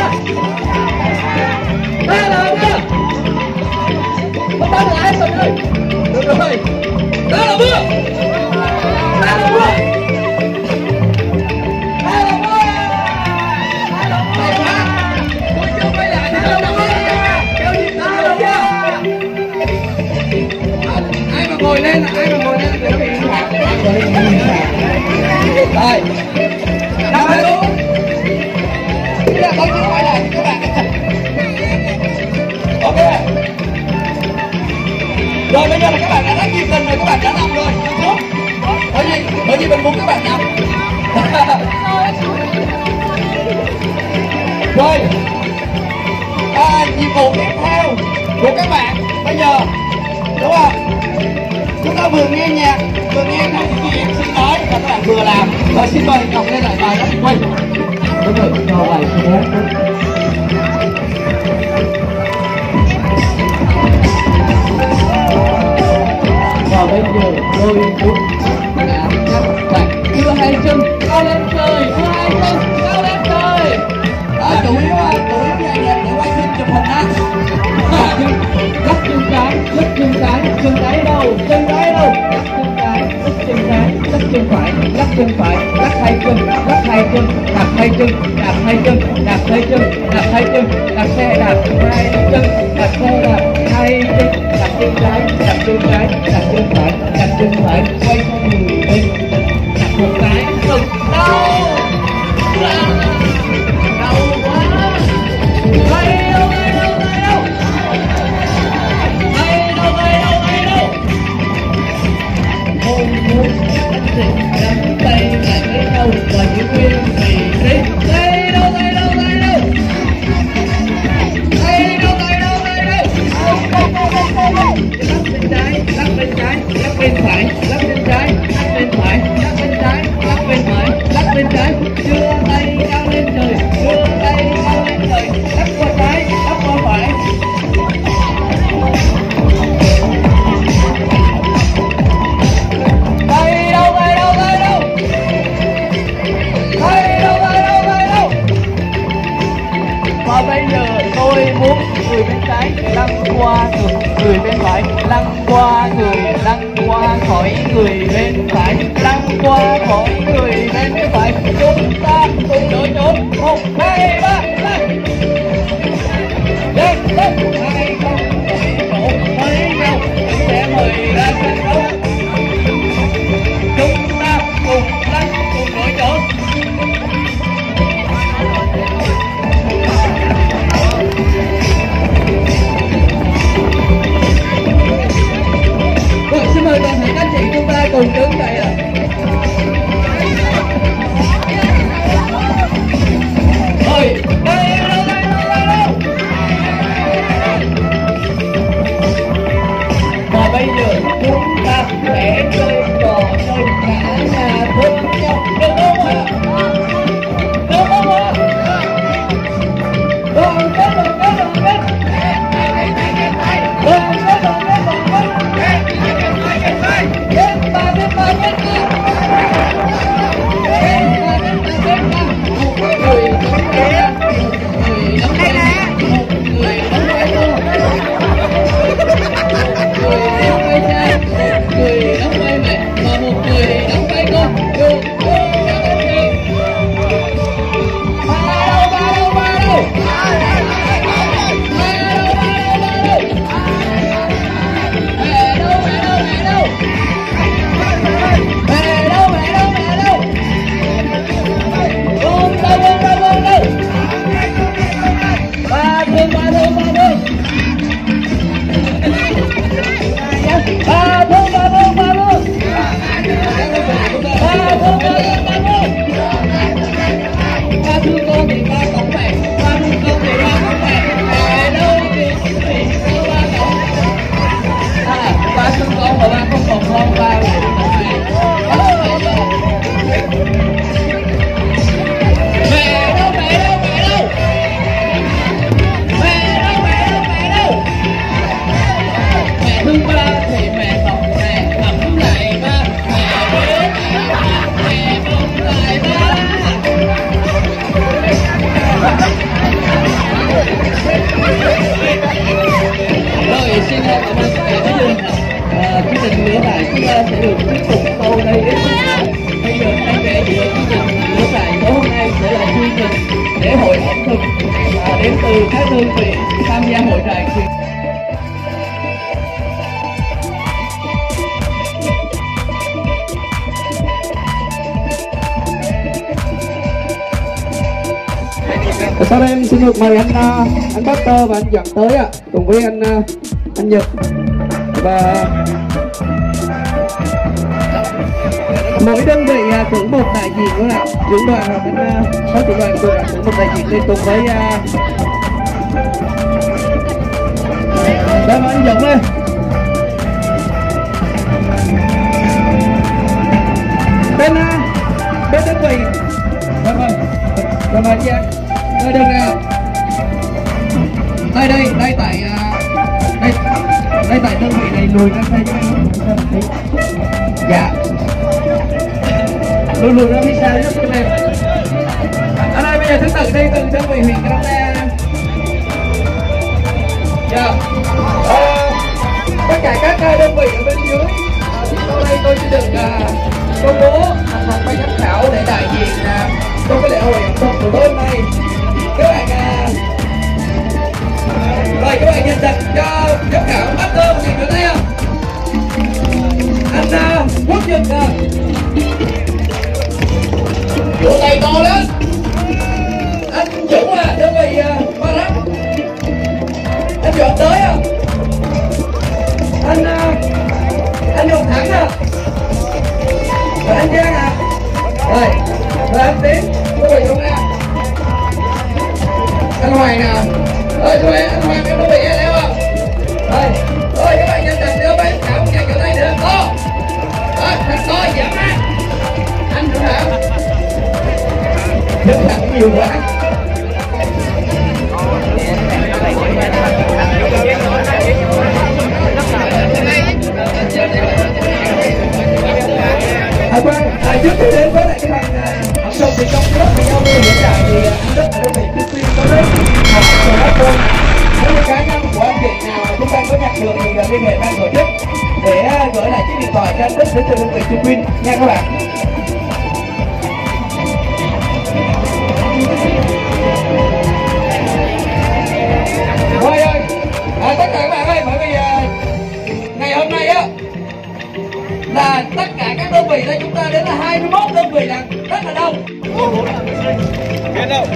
Ta là vua. Không ta là ai rồi. Được rồi. Ta là vua. Ta là vua. Ta là vua. Ta là vua. Tôi chưa quay lại. Ta là vua. Kêu gì ta là vua. Ai mà ngồi lên để nó bị phạt. Đây. Năm hai luôn. Bây giờ tôi chưa quay lại các bạn. Ok. Rồi bây giờ là các bạn đã rất nhiệt tình rồi, các bạn đã nằm rồi. Bởi vì mình muốn các bạn nằm. Rồi. Nhiệm vụ tiếp theo của các bạn bây giờ, đúng không? Chúng ta vừa nghe nhạc, vừa nghe các chị em xin nói và các bạn vừa làm. Rồi xin mời đọc lên lại bài đó. Quay. Đúng rồi, cho bài số 4. Và bây giờ tôi muốn các bạn đưa hai chân cao lên trời, đưa hai chân cao lên trời. Chủ yếu nhẹ nhàng để quay phim chụp hình ha. Lắc chân trái, chân trái đâu, chân trái đâu, lắc chân trái, lắc chân phải, lắc chân phải, lắc hai chân, đạp hai chân, đạp xe, đạp hai chân, đạp xe, đạp hai chân, đạp chân trái, đạp chân phải, đạp chân phải, quay sang người bên, đạp một cái, đừng đau quá, đây đâu, hôn muốn anh tình nắm tay lại với nhau và những nguyên vì thế đây đâu, lắc bên trái, lắc bên phải, lắc bên trái, lắc bên phải, lắc bên trái, lắc bên phải, lắc bên trái, đưa tay cao lên trời, lắc qua trái, lắc qua phải. Đây đâu. Và bây giờ tôi muốn người bên trái lăn qua người bên phải, lăn qua khỏi người bên phải, lăn qua khỏi người bên phải. Chúng ta cùng đổi chỗ. 1, 2, 3, lăn. Lên, hai con đổi chỗ với nhau, sẽ mời lên sân khấu. Chúng ta cùng lăn, cùng đổi chỗ. Đến từ các đơn vị tham gia hội trại. Sau đây em xin được mời anh Butter và anh Dận tới ạ, cùng với anh Nhật và mỗi đơn vị cử một đại diện nữa là trưởng đoàn hoặc anh phó trưởng đoàn cử một đại diện đi cùng với đây mà anh Dũng lên. Bên đơn vị rồi anh Giang đây đừng đây tại đơn vị này lùi ra đây cho anh. Dạ lùi ra phía sau giúp em. Anh ơi bây giờ thứ tự đi từ đơn vị huyện Crong Na. Dạ tất cả các đơn vị ở bên dưới sau đây tôi sẽ được công bố thành ban giám khảo để đại diện trong cái lễ hội ẩm thực của tối hôm nay. Các bạn rồi các bạn nhận đặt cho giám khảo Butter một người thấy không? Anh Quốc Nhật vỗ tay to lên. Anh Dũng đơn vị Barak, anh Dọn tới anh Dũng Thắng rồi anh Giang rồi anh Tiến đơn vị Dũng anh Hoàng rồi anh Hoàng em đơn vị em không? Rồi các bạn nhận đặt đưa bán khảo một vỗ tay nữa to. Thật to giảm anh Dũng Thắng rất là nhiều quá. Trước khi đến với lại cái phần ẩm thực thì trong lớp thì giao lưu hiện tại thì anh Đức đơn vị chuyên viên có đến học của các cô. Nếu như cá nhân của anh chị nào mà chúng ta có nhặt được thì liên hệ ban tổ chức để gửi lại chiếc điện thoại cho anh Đức đến từ đơn vị chuyên viên nha các bạn. Rồi tất cả các bạn ơi, bởi vì ngày hôm nay là tất cả các đơn vị đây chúng ta đến là 21 đơn vị là rất là đông. Biết đâu.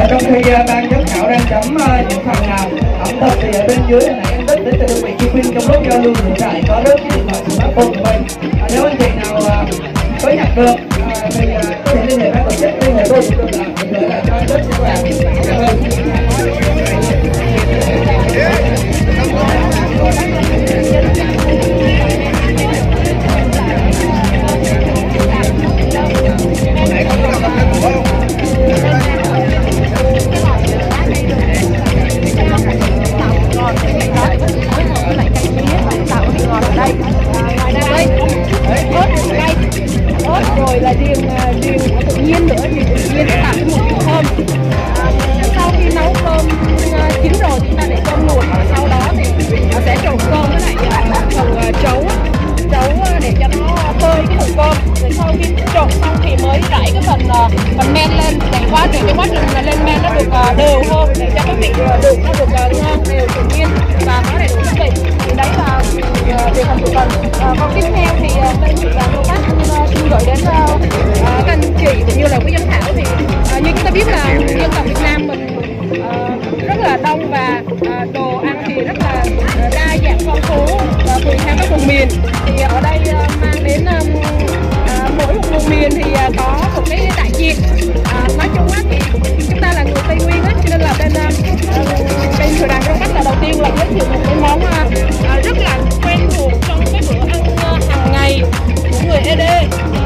Trong khi ban giám khảo đang chấm những phần nào ẩm thực thì ở bên dưới này em Đức đến từ đơn vị chuyên viên trong lúc giao lưu hiện tại có rất chiếc điện thoại smartphone của mình. Nếu anh chị nào có nhặt được thì có thể liên hệ ban tổ chức, liên hệ tôi cũng được gửi lại cho anh Đức các bạn. Cảm ơn. Rồi là riêng tự nhiên nữa thì tự nhiên tạo quá trình lên men nó được đều hơn để cho cái vị được nó được ngon đều tự nhiên và có đầy đủ chất vị. Thì đấy là việc làm thủ cần. Còn tiếp theo thì bên chị làm robot xin gửi đến các anh chị cũng như là quý giám khảo. Thì như chúng ta biết là dân tộc Việt Nam mình rất là đông và đồ ăn thì rất là đa dạng phong phú và tùy theo các vùng miền. Thì ở đây mang đến mỗi một vùng miền thì có một cái đại diện. Nói chung thì chúng ta là người Tây Nguyên á, cho nên là bên Chùa Đàn Rông Bắc là đầu tiên là giới thiệu một cái món rất là quen thuộc trong cái bữa ăn hàng ngày của người ED.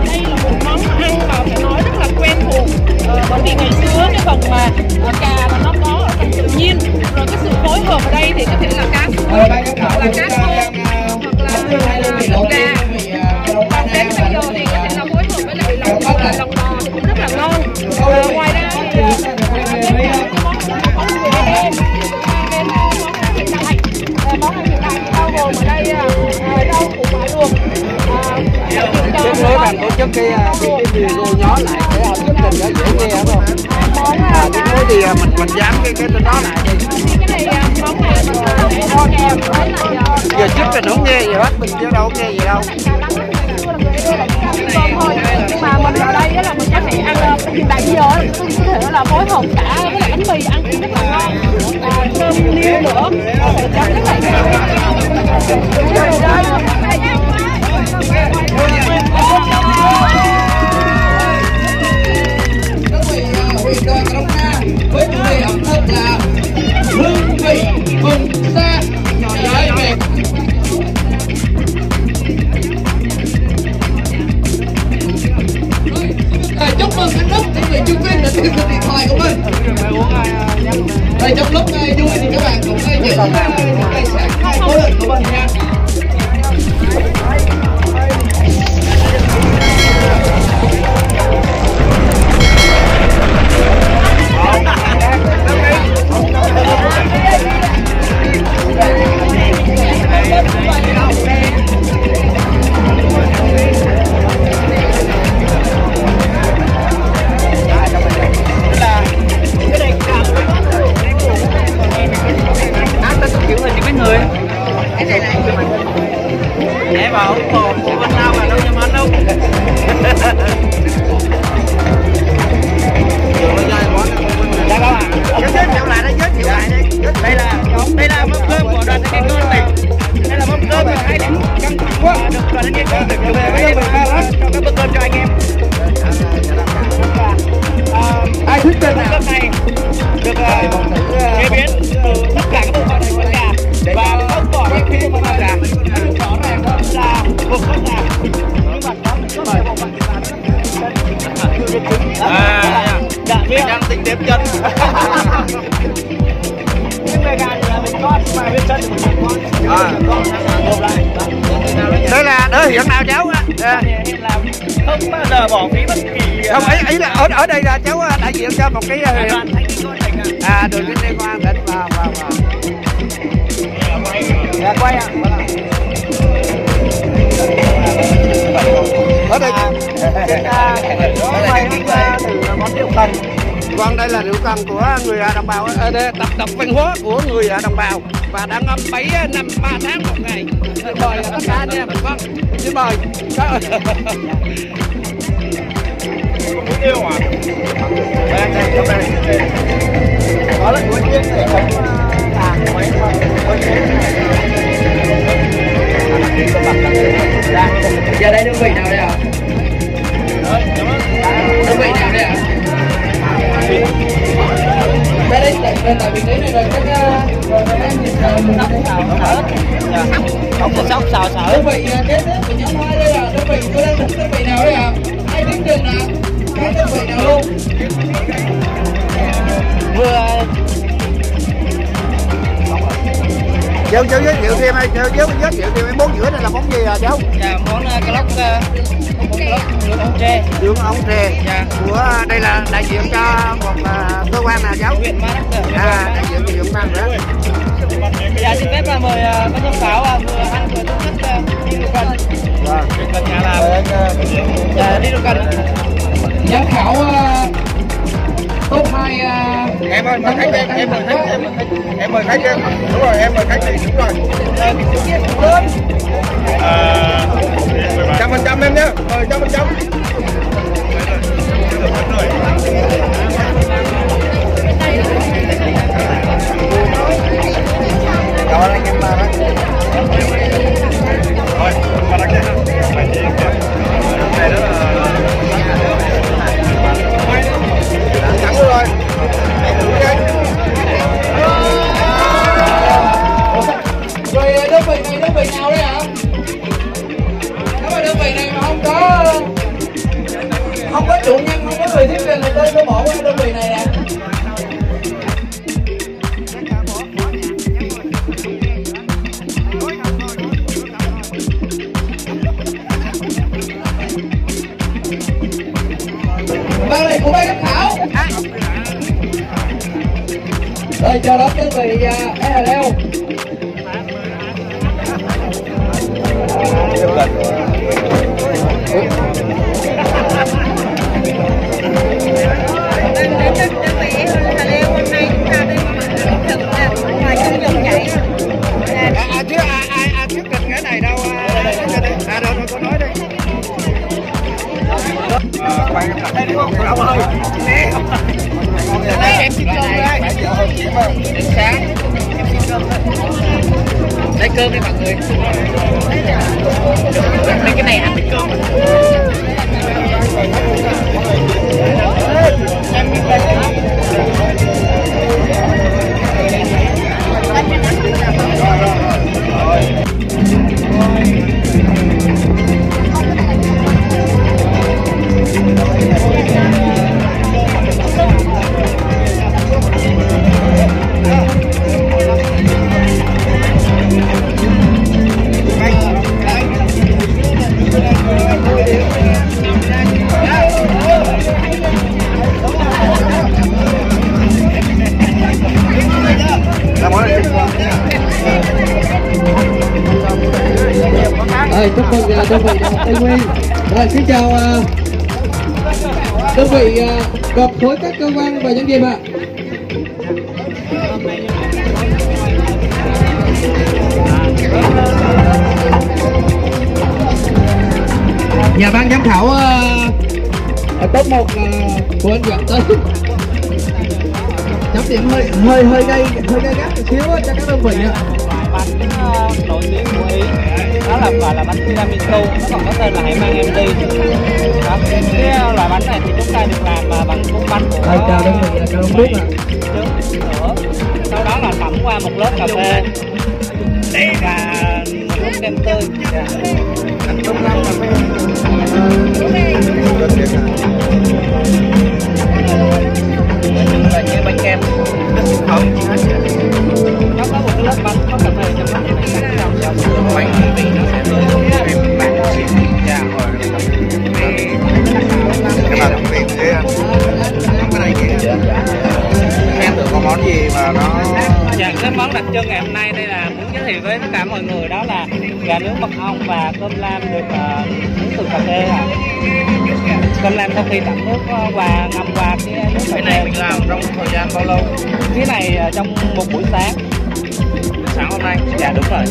Đây là một món ăn mà phải nói rất là quen thuộc, bởi vì ngày xưa cái phần mà cà là nó có ở trong tự nhiên, rồi cái sự phối hợp ở đây thì có thể là cá suối hoặc là cá khô hoặc là lẩu gà. Còn đến bây giờ thì có thể là phối hợp với lại lòng bò thì cũng rất là ngon. Ngoài ra thì món ăn hiện đại bao gồm ở đây rau củ quả luộc. Kết nối bằng tổ chức cái video nhỏ lại để học chương trình nó dễ nghe không? Kết nối thì mình dán cái tên đó lại đi. Cái này món này mình để kèm với lại Giờ trước mình không nghe gì hết, mình chưa đâu nghe gì đâu. Nhưng mà mình ở đây là mình có thể ăn hiện tại bây giờ có thể là phối hợp cả với lại bánh mì ăn cũng rất là ngon, cơm niêu nữa, có thể chấm rất là Các vị huyện đoàn Crong Na với chủ đề ẩm thực là hương vị vùng xa trái về. Chúc mừng anh Đức, những người chung viên đã tìm được điện thoại của mình. Đây trong lúc vui thì các bạn cũng giữ tài sản cố định của mình nha. Để vào hộp của bên nào mà đâu cho anh đâu. Đây các bạn, giới thiệu lại đây, giới thiệu lại đi. Đây là mâm cơm của đoàn thanh niên công an tỉnh. Đây là mâm cơm mà hai điểm căng thẳng quá, được đoàn thanh niên công an tỉnh dùng để cho các bữa cơm cho anh em. Ai thích tên nào? Cơm này được chế biến từ tất cả các bộ phận của con gà và không bỏ đi khi mà gà rõ ràng là một con gà. Mình đang tính đếm chân. Những cái gà này là mình có mà bên chân thì mình con gộp lại. Đây là đỡ hiện nào cháu á? Hiện là không bao giờ bỏ phí bất kỳ. Không, ý là ở đây là cháu đại diện cho một cái đoàn thanh niên công an tỉnh. Đoàn thanh niên công an tỉnh vào. Dạ quay ạ. Ở đây món rượu cần. Vâng, đây là rượu cần của người đồng bào, tập văn hóa của người đồng bào và đã ngâm 3 tháng một ngày. Mời tất cả anh em. Vâng, xin mời. Yêu à? Đó là của chuyên để sống mấy Giờ đây đơn vị nào đây ạ? Đơn vị nào đây ạ? Đây tại vị trí này rồi các không có sóc xào sở. đơn vị kế tiếp của nhóm 2 đây là đơn vị tôi đang thích đơn vị nào đây ạ? Ai tiến trình ạ? Các đơn vị nào luôn? Vừa Cháu giới thiệu thêm hay giới thiệu thêm cái món giữa này là món gì à cháu? Dạ, món cá lóc nướng ống tre. Nướng ống tre. Dạ. Của đây là đại diện cho một cơ quan nào cháu? Huyện Ma Đắc. Đại diện cho huyện Ma Đắc. Dạ, xin phép là mời ban giám khảo vừa ăn vừa tổ chức đi được gần. Vâng. Gần nhà làm. Dạ, đi được gần. Giám khảo top 2 Em ơi, mời khách em mời khách em mời khách em. Đúng rồi, em mời khách thì đúng rồi. 100% em nhé, mời 100%. Cảm ơn anh em mà đấy. Rồi, mà đánh đây ha. Phải đi kìa. Này rất là trắng rồi. Rồi đơn vị này đơn vị nào đấy ạ? Nếu mà đơn vị này mà không có chủ nhân, không có người thuyết trình thì tôi bỏ qua đơn vị này nè. Ban này của ban giám khảo. Rồi cho đó đơn vị SL. Ai thuyết trình cái này đâu? Đâu có nói đi. Đây đúng không? Đâu ơi. Đây em xin cơm đây. Đến sáng. Em xin cơm đây. Lấy cơm đi mọi người. Lấy cái này ăn với cơm. Chúc mừng đơn vị Đại học Tây Nguyên. Rồi xin chào đơn vị gồm khối các cơ quan và doanh nghiệp ạ. Nhà ban giám khảo top 1 của anh Doãn tới. Chấm điểm hơi gay gắt một xíu cho các đơn vị ạ. Bánh nổi tiếng của Ý đó là gọi là bánh tiramisu, nó còn có tên là hãy mang em đi. Đó, cái loại bánh này thì chúng ta được làm bằng cung bánh của chào đơn vị chào ông Đức ạ. nữa. Sau đó là tẩm qua một lớp cà phê và một lớp kem tươi. Là như bánh kem không Nó có một cái lớp bánh có cà phê trong đó này bánh vị nó sẽ em bạn dạ rồi cái nào cũng tìm thế cái này kìa em tưởng có món gì mà nó dạ, cái món đặc trưng ngày hôm nay đây là muốn giới thiệu với tất cả mọi người, đó là gà nướng mật ong và cơm lam được nướng từ cà phê ạ. Cơm lam sau khi tẩm nước và ngâm qua cái nước cà phê. cái này mình làm trong thời gian bao lâu? Cái này trong một buổi sáng. Sáng hôm nay? Dạ đúng rồi,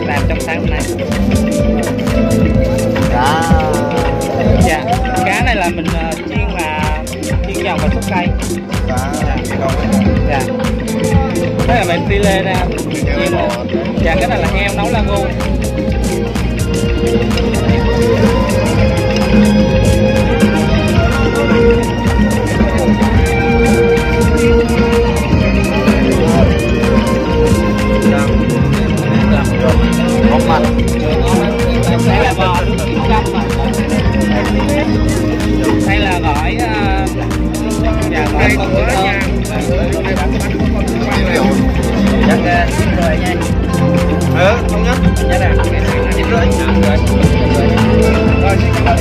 làm trong sáng hôm nay. Dạ, cá này là mình chiên giòn và sốt cây. Dạ. Đây là mình phi lê ra mình chiên rồi. Dạ, cái này là heo nấu la ngu. Không mặt. Đây là bò nướng kim châm mà. Đây là gỏi gỏi con bữa nha. Chắc rồi nha. Không nhá. Dạ nè, 9,5. Rồi, xin cảm ơn.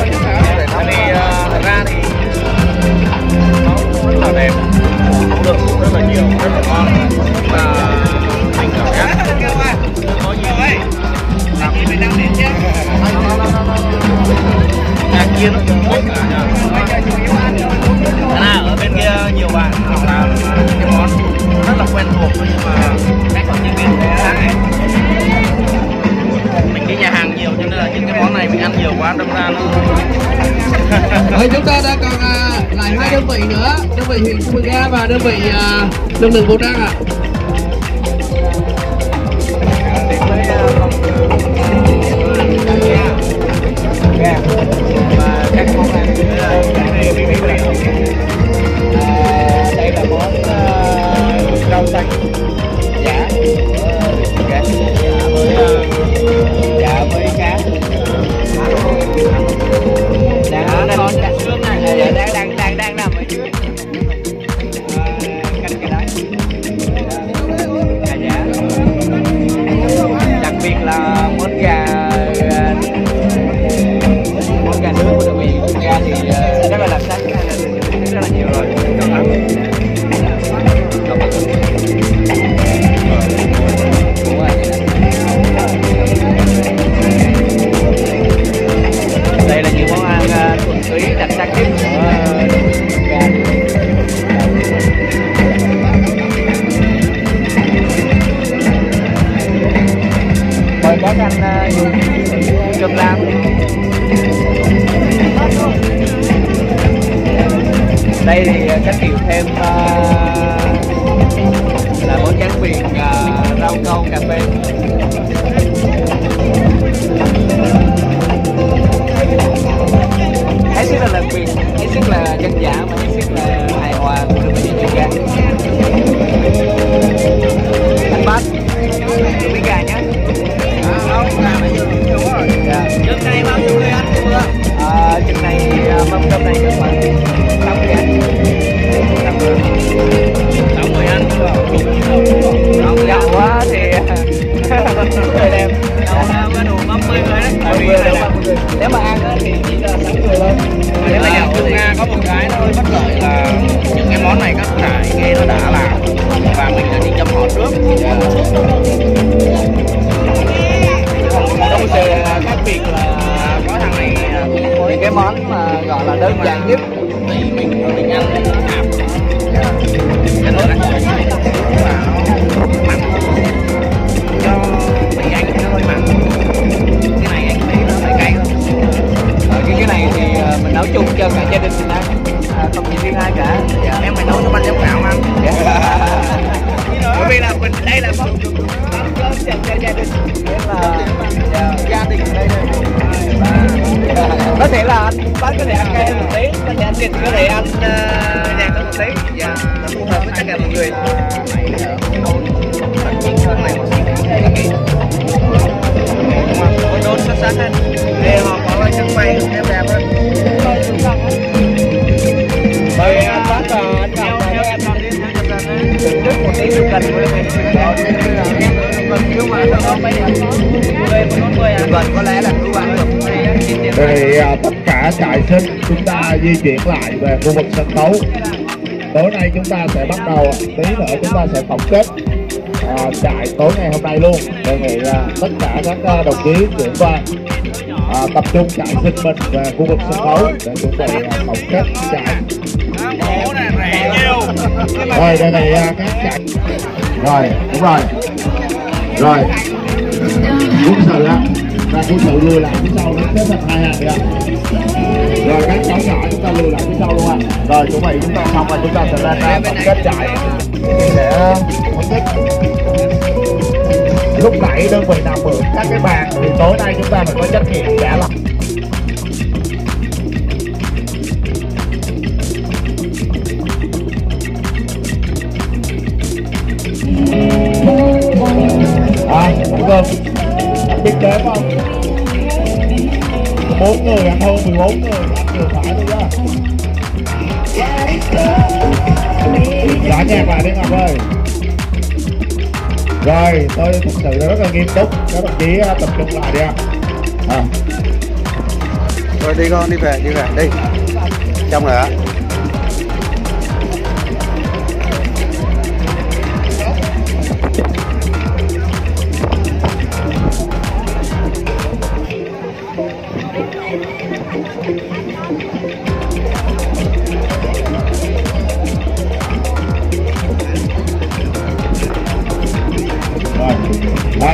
đội huyện Cư Mờ Ga và đơn vị lực lượng vũ trang ạ. Các món ăn đây là món rau xanh giả với cá đang nằm ở dưới canh cái đấy gà giả, đặc biệt là món gà nướng của đơn vị ga thì rất là đặc sắc, rất là nhiều rồi. Đây là những món ăn thuần túy đặc sắc nhất của ga. Mời các anh dùng cơm lam. Đây thì cách hiểu thêm là món tráng miệng rau câu cà phê. Hết sức là đặc biệt, hết sức là dân dã mà hết sức là hài hòa của đơn vị chuyên gia. Anh bác, tôi biết gà nhé. Đúng rồi. Chừng này bao nhiêu người ăn chưa? Chừng này mâm cơm này được khoảng 60 anh. 60 anh chưa? Không giàu quá thì người đem. Có đủ 50 người đấy. Nếu mà ăn thì chỉ là 6 người thôi. Nếu mà giàu thì có một cái thôi bất lợi là những cái món này các trại nghe nó đã làm và mình đã đi chấm họ trước. Đông Sề khác biệt là có thằng này với cái món mà gọi là đơn giản nhất thì mình ăn nó hạp cái nữa là mặn cho mình ăn nó hơi mặn. Cái này anh thấy nó hơi cay hơn. Cái này thì mình nấu chung cho cả gia đình mình ăn, không chỉ riêng ai cả. Em mày nấu cho bánh giống gạo ăn. Bởi vì là mình đây là món cơm dành cho gia đình, nghĩa là gia đình ở đây có thể là anh bác có thể ăn cay hơn một tí, có thể anh thịt có thể ăn nhạt hơn một tí, nó phù hợp với tất cả mọi người. Có đốt xuất sắc hơn để họ có trưng bày đẹp đẹp hơn. Mời anh bác và anh Ngọc theo em làm đi thưởng thức một tí được gần với mình. Có lẽ là cứ ăn được. Thì tất cả trại sinh chúng ta di chuyển lại về khu vực sân khấu. Tối nay chúng ta sẽ bắt đầu, tí nữa chúng ta sẽ tổng kết trại tối ngày hôm nay luôn. Đề nghị tất cả các đồng chí trưởng đoàn tập trung trại sinh mình về khu vực sân khấu để chuẩn bị tổng kết trại. Rồi đề nghị các trại. Rồi đúng rồi. Rồi quân sự á, và quân sự lùi lại phía sau, xếp thành hai hàng kìa. Rồi các cháu nhỏ chúng ta lùi lại phía sau luôn ạ. Rồi chuẩn bị chúng ta xong rồi chúng ta sẽ lên tổng kết trại để tổng kết. Lúc nãy đơn vị nào mượn các cái bàn thì tối nay chúng ta phải có trách nhiệm trả lại. Đúng không? Biết đếm không? 4 người ăn hơn 14 người ăn vừa phải thôi đó. Giả nhạc lại đi Ngọc ơi. Rồi tôi thực sự rất là nghiêm túc, các đồng chí tập trung lại đi ạ. Rồi đi con, đi về đi. Trong rồi ạ.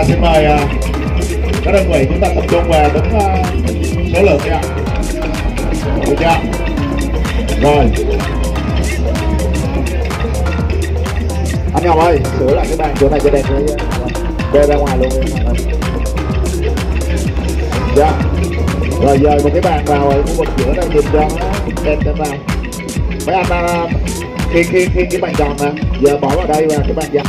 Xin mời các đơn vị chúng ta tập trung về đúng số lượng nha. Được chưa? Rồi anh Ngọc ơi, sửa lại cái bàn chỗ này cho đẹp đi, quay ra ngoài luôn đi. Dạ. Rồi giờ một cái bàn vào ở khu vực giữa đây nhìn cho nó đẹp vào. Mấy anh khi cái bàn tròn nè, giờ bỏ vào đây và cái bàn dập.